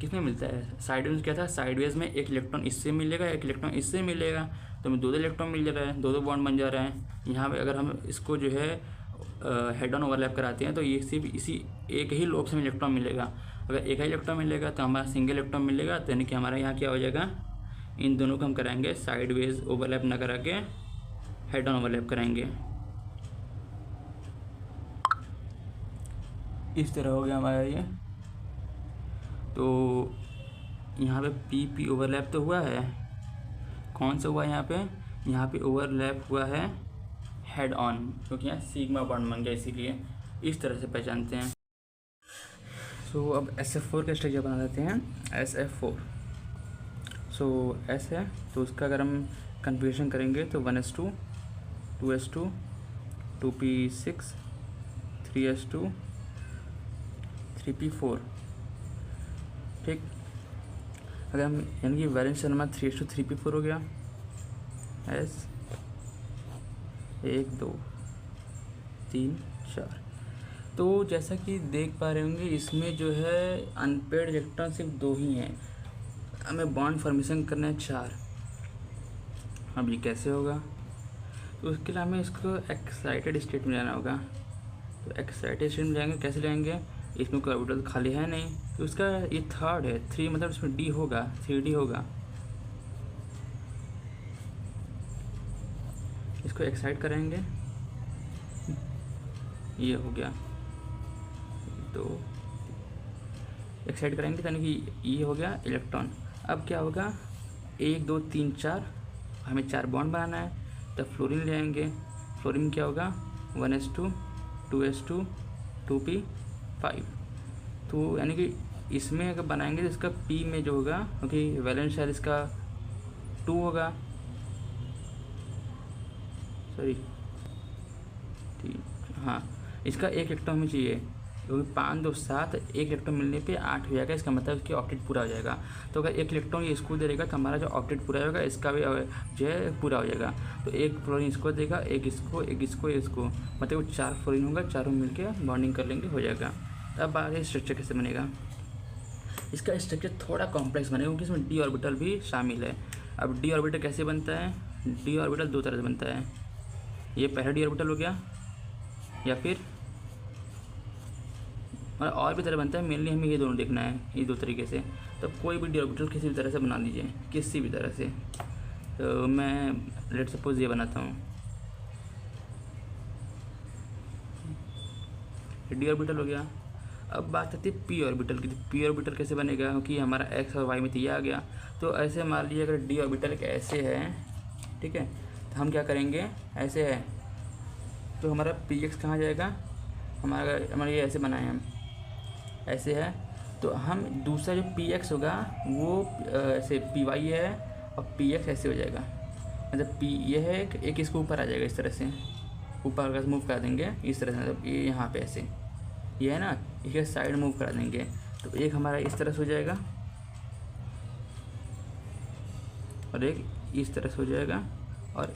[SPEAKER 1] किस में मिलता है। साइड वेज क्या था, साइड वेज में एक इलेक्ट्रॉन इससे मिलेगा, एक इलेक्ट्रॉन इससे मिलेगा, तो हमें दो इलेक्ट्रॉन मिल जा रहा है, दो बॉन्ड बन जा रहा है। यहाँ पे अगर हम इसको जो है हेड ऑन ओवरलैप कराते हैं तो ये सिर्फ इसी एक ही लोब से इलेक्ट्रॉन मिलेगा। अगर एक ही इलेक्ट्रॉन मिलेगा तो हमारा सिंगल इलेक्ट्रॉन मिलेगा, तो यानी कि हमारा यहाँ क्या हो जाएगा, इन दोनों को हम कराएंगे साइड वेज ओवरलैप ना करा के हेड ऑन ओवरलैप कराएंगे। इस तरह हो गया हमारा ये। तो यहाँ पे पी पी ओवरलैप तो हुआ है, कौन सा हुआ है यहाँ पे ओवरलैप हुआ है हेड ऑन, क्योंकि यहाँ सिग्मा बॉन्ड बन गया, इसीलिए इस तरह से पहचानते हैं। सो अब SF4 का स्ट्रक्चर बना देते हैं, SF4। सो S है, तो उसका अगर हम कन्फिगरेशन करेंगे तो 1s2 2s2 2p6 3s2 3p4, ठीक। अगर हम यानी कि वैलेंस हमारा 3s2 3p4 हो गया, S 1 2 3 4। तो जैसा कि देख पा रहे होंगे, इसमें जो है अनपेड इलेक्ट्रॉन सिर्फ 2 ही हैं, हमें बॉन्ड फॉर्मेशन करना है 4। अब ये कैसे होगा, तो उसके लिए हमें इसको एक्साइटेड स्टेट में जाना होगा। तो एक्साइटेड स्टेट में जाएंगे, कैसे जाएंगे, इसमें कोई ऑर्बिटल खाली है नहीं, तो उसका ये थर्ड है, 3 मतलब इसमें D होगा, 3D होगा। इसको एक्साइट करेंगे, ये हो गया, तो एक्साइट करेंगे यानी कि ये हो गया इलेक्ट्रॉन। अब क्या होगा, 1 2 3 4, हमें 4 बॉन्ड बनाना है, तो फ्लोरीन ले आएंगे। फ्लोरीन क्या होगा, 1s2 2s2 2p5। तो यानी कि इसमें अगर बनाएंगे तो इसका P में जो होगा, क्योंकि वैलेंस शेल इसका 2 होगा, सॉरी हाँ, इसका एक इलेक्ट्रॉन हमें चाहिए, क्योंकि 5 2 7, एक इलेक्ट्रॉन मिलने पे 8 हो जाएगा, इसका मतलब इसकी ऑक्टेट पूरा हो जाएगा। तो अगर एक इलेक्ट्रॉन ये इसको देगा तो हमारा जो ऑक्टेट पूरा होगा, इसका भी जो है पूरा हो जाएगा। तो एक फ्लोरीन इसको देगा, एक इसको, एक इसको, इसको, मतलब 4 फ्लोरीन होगा, चारों मिलकर बॉन्डिंग कर लेंगे, हो जाएगा। अब आगे स्ट्रक्चर कैसे बनेगा, इसका स्ट्रक्चर थोड़ा कॉम्प्लेक्स बनेगा, क्योंकि इसमें D ऑर्बिटल भी शामिल है। अब D ऑर्बिटल कैसे बनता है, D ऑर्बिटल 2 तरह से बनता है, ये पहला D ऑर्बिटल हो गया, या फिर और भी तरह बनता है, मेनली हमें ये दोनों देखना है, ये 2 तरीके से। तो कोई भी D ऑर्बिटल किसी भी तरह से बना लीजिए, किसी भी तरह से। तो मैं लेट सपोज ये बनाता हूँ, D ऑर्बिटल हो गया। अब बात आती है P ऑर्बिटल की। P ऑर्बिटल कैसे बनेगा, क्योंकि हमारा X और Y में तो ये आ गया। तो ऐसे मान लीजिए अगर D ऑर्बिटल एक ऐसे है, ठीक है, तो हम क्या करेंगे, ऐसे है तो हमारा Px कहाँ जाएगा, हमारा ये ऐसे बनाए हम, ऐसे है, तो हम दूसरा जो Px होगा वो ऐसे Py है, और Px ऐसे हो जाएगा, मतलब P ये है, एक इसको ऊपर आ जाएगा, इस तरह से ऊपर अगर मूव कर देंगे, इस तरह से, मतलब ये यहाँ पे ऐसे, ये है ना, इसके साइड मूव करा देंगे, तो एक हमारा इस तरह से हो जाएगा, और एक इस तरह से हो जाएगा, और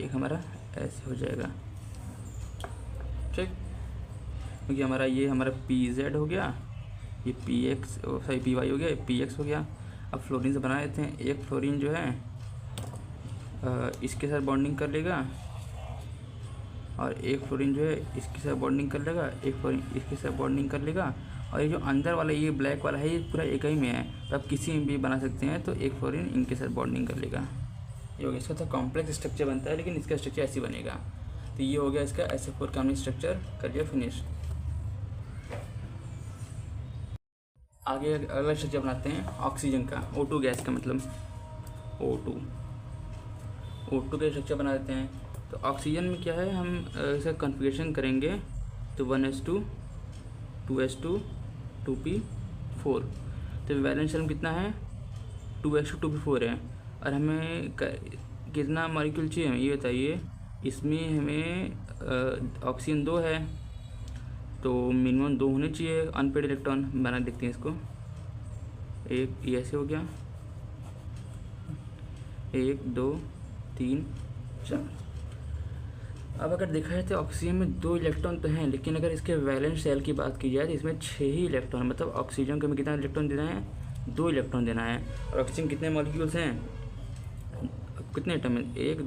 [SPEAKER 1] एक हमारा ऐसे हो जाएगा, ठीक। क्योंकि हमारा ये हमारा PZ हो गया, ये PX सॉरी PY हो गया, ये PX हो गया। अब फ्लोरीन से बना देते हैं, एक फ्लोरीन जो है इसके साथ बॉन्डिंग कर लेगा, और एक फ्लोरीन जो है इसके साथ बॉन्डिंग कर लेगा, एक फ्लोरीन इसके साथ बॉन्डिंग कर लेगा, और ये जो अंदर वाला ये ब्लैक वाला है, ये पूरा एक ही में है, तो आप किसी में भी बना सकते हैं। तो एक फ्लोरीन इनके साथ बॉन्डिंग कर लेगा, ये हो गया। इसका तो कॉम्प्लेक्स स्ट्रक्चर बनता है, लेकिन इसका स्ट्रक्चर ऐसे बनेगा। तो ये हो गया इसका SF4 का हमने स्ट्रक्चर कर लिया फिनिश। आगे अगला स्ट्रक्चर बनाते हैं ऑक्सीजन का, O2 गैस का, मतलब O2 का स्ट्रक्चर बना देते हैं। तो ऑक्सीजन में क्या है, हम इसका कन्फिगरेशन करेंगे तो 1s2 2s2 2p4। तो वैलेंस शेल में कितना है 2s2 2p4 है। और हमें कितना मॉलिक्यूल चाहिए हमें ये बताइए। इसमें हमें ऑक्सीजन 2 है तो मिनिमम 2 होने चाहिए अनपेड इलेक्ट्रॉन। बना देखते हैं इसको। एक ये ऐसे हो गया, 1 2 3 4। अब अगर देखा जाए तो ऑक्सीजन में 2 इलेक्ट्रॉन तो हैं, लेकिन अगर इसके वैलेंस शेल की बात की जाए तो इसमें 6 ही इलेक्ट्रॉन, मतलब ऑक्सीजन को हमें कितना इलेक्ट्रॉन देना है 2 इलेक्ट्रॉन देना है। और ऑक्सीजन कितने मॉलिक्यूल्स हैं, कितने एटम है 1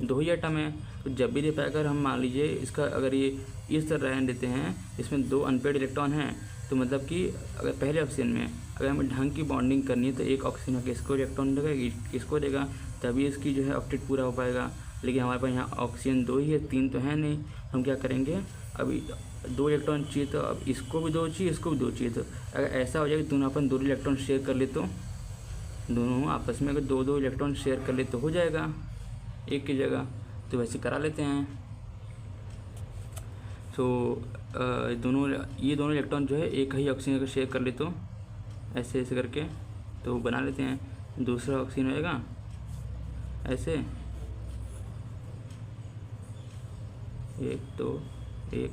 [SPEAKER 1] 2 ही एटम है। तो जब भी दे पाए अगर हम मान लीजिए इसका अगर ये इस तरह रहने देते हैं, इसमें 2 अनपेड इलेक्ट्रॉन हैं, तो मतलब कि अगर पहले ऑक्सीजन में अगर हमें ढंग की बॉन्डिंग करनी है तो एक ऑक्सीजन का इसको इलेक्ट्रॉन देगा, इसको देगा, तभी इसकी जो है ऑक्टेट पूरा हो पाएगा। लेकिन हमारे पास यहाँ ऑक्सीजन 2 ही है, 3 तो है नहीं। हम क्या करेंगे, अभी 2 इलेक्ट्रॉन चाहिए तो अब इसको भी 2 चाहिए, इसको भी 2 चाहिए। तो अगर ऐसा हो जाए कि दोनों अपन 2 इलेक्ट्रॉन शेयर कर ले, तो दोनों आपस में अगर 2 इलेक्ट्रॉन शेयर कर ले तो हो जाएगा एक की जगह। तो वैसे करा लेते हैं। तो ये दोनों इलेक्ट्रॉन जो है एक ही ऑक्सीजन अगर शेयर कर ले तो ऐसे ऐसे करके तो बना लेते हैं। दूसरा ऑक्सीजन होएगा ऐसे 1 2 1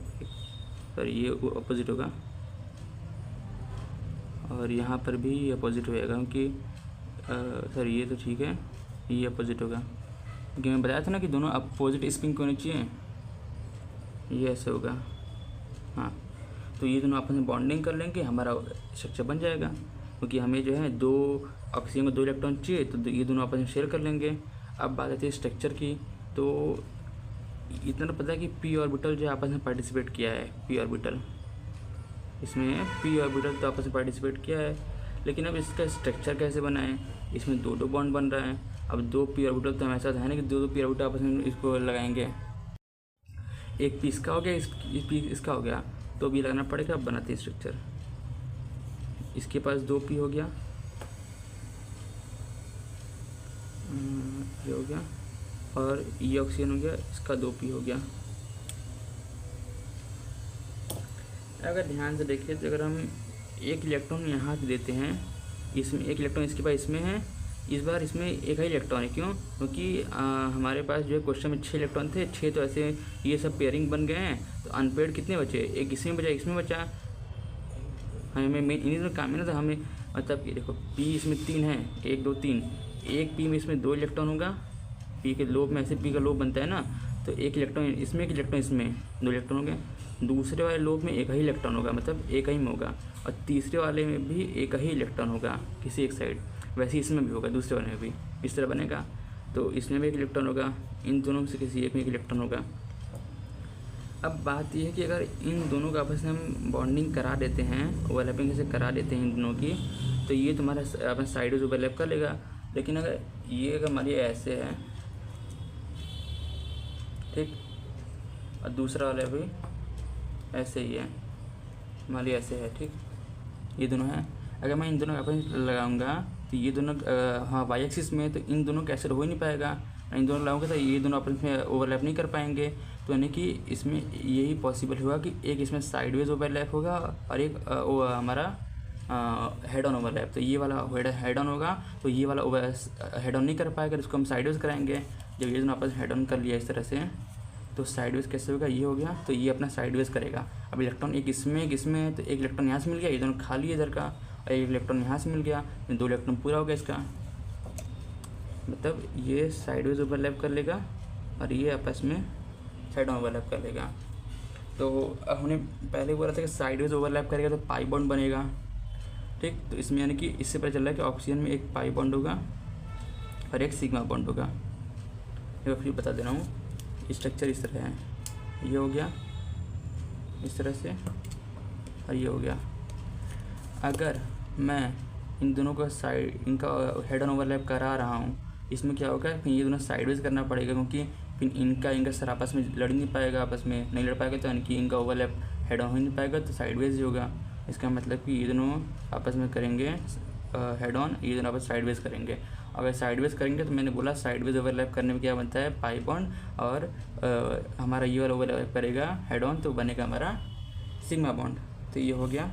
[SPEAKER 1] सर ये अपोजिट होगा, और यहाँ पर भी अपोजिट होएगा क्योंकि सर ये तो ठीक है, ये अपोजिट होगा क्योंकि मैं बताया था ना कि दोनों अपोजिट स्पिन होने चाहिए। ये ऐसे होगा, हाँ। तो ये दोनों आपस में बॉन्डिंग कर लेंगे, हमारा स्ट्रक्चर बन जाएगा। क्योंकि हमें जो है 2 ऑक्सीजन को 2 इलेक्ट्रॉन चाहिए तो ये दोनों आपस में शेयर कर लेंगे। अब बात आती है स्ट्रक्चर की। तो इतना तो पता है कि पी ऑर्बिटल जो आपस में पार्टिसिपेट किया है, पी ऑर्बिटल, इसमें पी ऑर्बिटल तो आपस में पार्टिसिपेट किया है। लेकिन अब इसका स्ट्रक्चर कैसे बना है, इसमें 2 बॉन्ड बन रहा है। अब 2 पी ऑर्बिटल तो हमेशा है ना कि 2 पी ऑर्बिटल आपस में इसको लगाएंगे। एक पी इसका हो गया, इसका हो गया, तो अभी लगाना पड़ेगा। अब बनाते हैं स्ट्रक्चर। इसके पास 2 पी हो गया, ये हो गया, और ये ऑक्सीजन हो गया, इसका 2 पी हो गया। अगर ध्यान से देखिए तो अगर हम एक इलेक्ट्रॉन यहाँ से देते हैं, इसमें एक इलेक्ट्रॉन इसके पास इसमें है, इस बार इसमें एक ही इलेक्ट्रॉन है। क्यों? क्योंकि हमारे पास जो है क्वेश्चन में 6 इलेक्ट्रॉन थे, 6 तो ऐसे ये सब पेयरिंग बन गए हैं। तो अनपेड कितने बचे, एक इसमें बचा, इसमें बचा। हमें इन्हीं दोनों काम है ना, तो हमें मतलब कि देखो पी इसमें 3 है, 1 2 3, एक पी में इसमें 2 इलेक्ट्रॉन होगा। पी के लोब में ऐसे पी का लोब बनता है ना, तो एक इलेक्ट्रॉन इसमें, एक इलेक्ट्रॉन इसमें, 2 इलेक्ट्रॉन हो गए। दूसरे वाले लोब में एक ही इलेक्ट्रॉन होगा, मतलब एक ही में होगा। और तीसरे वाले में भी एक ही इलेक्ट्रॉन होगा किसी एक साइड। वैसे इसमें भी होगा, दूसरे वाले में भी इस तरह बनेगा। तो इसमें भी एक इलेक्ट्रॉन होगा, इन दोनों में से किसी एक में एक इलेक्ट्रॉन होगा। अब बात यह है कि अगर इन दोनों का आपस में हम बॉन्डिंग करा देते हैं, ओवरलैपिंग से करा देते हैं इन दोनों की, तो ये तुम्हारा अपना साइड ओवरलैप कर लेगा। लेकिन अगर ये अगर मान लिया ऐसे है, ठीक, और दूसरा वाला भी ऐसे ही है, मान लिया ऐसे है, ठीक, ये दोनों हैं। अगर मैं इन दोनों का आपस में लगाऊंगा तो ये दोनों हाँ वाई एक्सिस में, तो इन दोनों का ऐसे हो ही नहीं पाएगा। इन दोनों लगाऊंगा तो ये दोनों आपस में ओवरलैप नहीं कर पाएंगे। तो यानी कि इसमें यही पॉसिबल होगा कि एक इसमें साइडवेज ओवरलैप होगा और एक हमारा हेड ऑन ओवरलैप। तो ये वाला हेड ऑन होगा, तो ये वाला हेड ऑन नहीं कर पाएगा, इसको हम साइडवेज कराएंगे। जब ये दोनों आपस में हेड ऑन कर लिया इस तरह से, तो साइडवेज कैसे होगा, ये हो गया, तो ये अपना साइडवेज करेगा। अब इलेक्ट्रॉन एक इसमें है, तो एक इलेक्ट्रॉन यहाँ से मिल गया, ये दोनों खाली है इधर का, और एक इलेक्ट्रॉन यहाँ से मिल गया, 2 इलेक्ट्रॉन पूरा हो गया इसका। मतलब ये साइडवेज ओवरलैप कर लेगा और ये आपस में साइड ऑन ओवरलैप कर लेगा। तो हमने पहले बोला था कि साइडवेज ओवरलैप करेगा तो पाई बॉन्ड बनेगा, ठीक। तो इसमें यानी कि इससे पता चल रहा है कि ऑक्सीजन में एक पाई बॉन्ड होगा और एक सिग्मा बॉन्ड होगा। मैं फिर बता दे रहा हूँ, स्ट्रक्चर इस तरह है, ये हो गया इस तरह से, और ये हो गया। अगर मैं इन दोनों का इनका हेड ऑन ओवरलैप करा रहा हूँ, इसमें क्या होगा, फिर ये दोनों साइडवेज करना पड़ेगा, क्योंकि फिर इनका सर आपस में लड़ नहीं पाएगा, आपस में नहीं लड़ पाएगा, तो यानी कि इनका ओवरलैप हेड ऑन हो नहीं पाएगा, तो साइडवेज ही होगा। इसका मतलब कि ये दोनों आपस में करेंगे हेड ऑन, ये दोनों आपस साइडवेज करेंगे। अगर साइडवेज करेंगे तो मैंने बोला साइडवेज ओवरलैप करने में क्या बनता है, पाई बॉन्ड, और हमारा ये वाला ओवरलैप करेगा हेड ऑन तो बनेगा हमारा सिग्मा बॉन्ड। तो ये हो गया,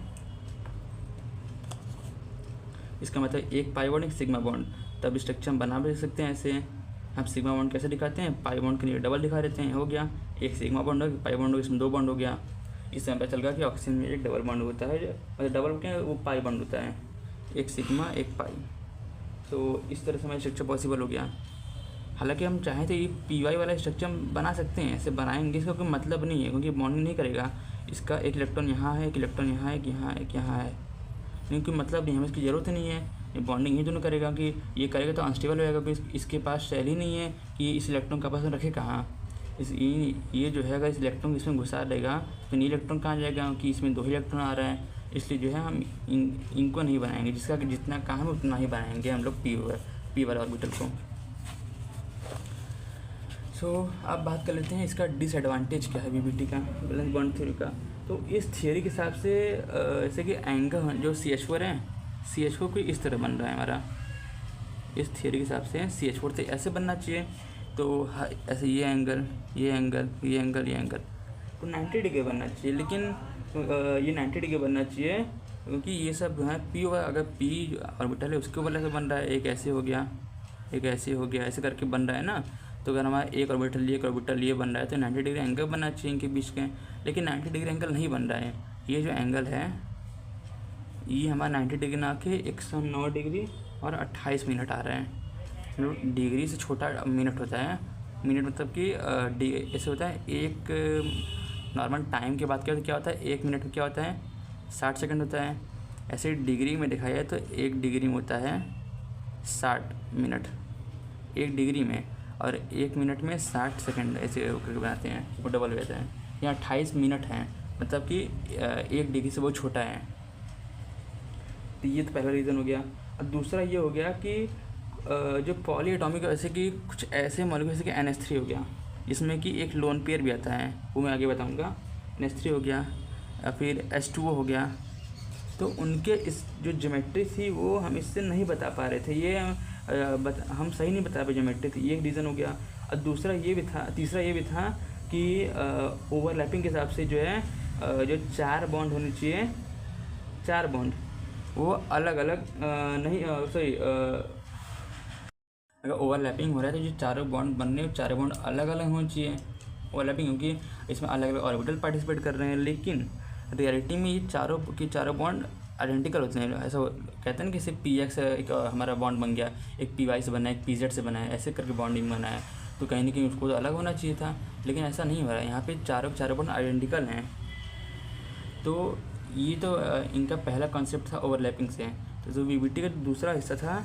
[SPEAKER 1] इसका मतलब एक पाई बॉन्ड एक सिग्मा बॉन्ड। तब स्ट्रक्चर हम बना भी सकते हैं ऐसे। हम सिग्मा बॉन्ड कैसे दिखाते हैं, पाई बॉन्ड के लिए डबल दिखा देते हैं, हो गया एक सिग्मा बॉन्ड हो गया, पाई बॉन्ड हो गया, इसमें 2 बॉन्ड हो गया। इससे हमें पता चल गया कि ऑक्सीजन में एक डबल बॉन्ड होता है, मतलब डबल क्या वो पाई बॉन्ड होता है, एक सिग्मा एक पाई। तो इस तरह से हमारा स्ट्रक्चर पॉसिबल हो गया। हालांकि हम चाहें तो ये पी वाला स्ट्रक्चर हम बना सकते हैं, ऐसे बनाएंगे, इसका कोई मतलब नहीं है क्योंकि बॉन्डिंग नहीं करेगा। इसका एक इलेक्ट्रॉन यहाँ है, एक इलेक्ट्रॉन यहाँ है, एक यहाँ है, एक यहाँ है, लेकिन कोई मतलब नहीं, हमें इसकी ज़रूरत नहीं है। ये बॉन्डिंग ही दोनों करेगा कि ये करेगा तो अनस्टेबल हो जाएगा, क्योंकि इसके पास शैल ही नहीं है कि इस इलेक्ट्रॉन का पास रखे कहाँ। ये जो है अगर इस इलेक्ट्रॉन इसमें घुसा देगा तो ये इलेक्ट्रॉन कहाँ जाएगा, कि इसमें 2 इलेक्ट्रॉन आ रहा है। इसलिए जो है हम इनको नहीं बनाएंगे, जिसका जितना काम है उतना ही बनाएंगे हम लोग पी वाला ऑर्बिटल को। सो अब बात कर लेते हैं इसका डिसएडवांटेज क्या है वीबीटी का, वैलेंस बॉन्ड थ्योरी का। तो इस थियोरी के हिसाब से जैसे कि एंगल जो CH4 है, CH4 कोई इस तरह बन रहा है हमारा, इस थियोरी के हिसाब से CH4 तो ऐसे बनना चाहिए। तो ऐसे ये एंगल ये एंगल ये एंगल ये एंगल तो 90 डिग्री बनना चाहिए, लेकिन ये 90 डिग्री बनना चाहिए क्योंकि ये सब जो है पी अगर पी ऑर्बिटल है उसके ऊपर ऐसे बन रहा है, एक ऐसे हो गया एक ऐसे हो गया, ऐसे करके बन रहा है ना। तो अगर हमारा एक ऑर्बिटल ये बन रहा है तो 90 डिग्री एंगल बनना चाहिए इनके बीच के, लेकिन 90 डिग्री एंगल नहीं बन रहा है। ये जो एंगल है ये हमारा 90 डिग्री ना के 109 डिग्री और 28 मिनट आ रहा है। डिग्री से छोटा मिनट होता है, मिनट मतलब कि ऐसे होता है। एक नॉर्मल टाइम के बाद क्या होता है, 1 मिनट में क्या होता है 60 सेकंड होता है। ऐसे डिग्री में दिखाया जाए तो 1 डिग्री में होता है 60 मिनट 1 डिग्री में, और 1 मिनट में 60 सेकंड ऐसे करके बनाते हैं, वो डबल हो जाता है। यहाँ 28 मिनट हैं, मतलब कि 1 डिग्री से बहुत छोटा है। तो ये तो पहला रीज़न हो गया। और दूसरा ये हो गया कि जो पॉली एटॉमिक जैसे कि कुछ ऐसे मॉलिक्यूल जैसे कि NH3 हो गया, जिसमें कि एक लोन पेयर भी आता है, वो मैं आगे बताऊंगा। NH3 हो गया या फिर H2O हो गया, तो उनके इस जो ज्योमेट्री थी वो हम इससे नहीं बता पा रहे थे, ये हम सही नहीं बता पाए ज्योमेट्री थी, ये एक रीज़न हो गया। और दूसरा ये भी था, तीसरा ये भी था कि ओवरलैपिंग के हिसाब से जो है जो 4 बॉन्ड होने चाहिए, 4 बॉन्ड वो अलग अलग नहीं सॉरी अगर ओवरलैपिंग हो रहा है तो जो चारों बॉन्ड बनने, चारों बॉन्ड अलग अलग होने चाहिए ओवरलैपिंग, क्योंकि इसमें अलग अलग ऑर्बिटल पार्टिसिपेट कर रहे हैं। लेकिन रियलिटी में ये चारों बॉन्ड आइडेंटिकल होते हैं। ऐसा कहते हैं ना कि सिर्फ PX एक हमारा बॉन्ड बन गया, एक PY से बना है, एक PZ से बना है, ऐसे करके बॉन्डिंग बना है, तो कहीं ना कहीं उसको तो अलग होना चाहिए था, लेकिन ऐसा नहीं हो रहा है। यहाँ पे चारों बॉन्ड आइडेंटिकल हैं। तो ये तो इनका पहला कॉन्सेप्ट था ओवरलैपिंग से। तो जो वीबीटी का दूसरा हिस्सा था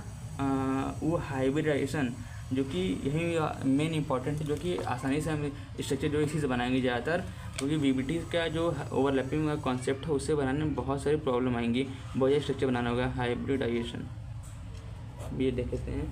[SPEAKER 1] वो हाइब्रिडाइजेशन, जो कि यही मेन इंपॉर्टेंट है, जो कि आसानी से हम स्ट्रक्चर जो इसी से बनाएंगे ज़्यादातर, क्योंकि वीबीटी का जो ओवरलैपिंग का कॉन्सेप्ट है उससे बनाने में बहुत सारी प्रॉब्लम आएंगी, बहुत स्ट्रक्चर बनाना होगा। हाइब्रिडाइजेशन भी ये देख लेते हैं।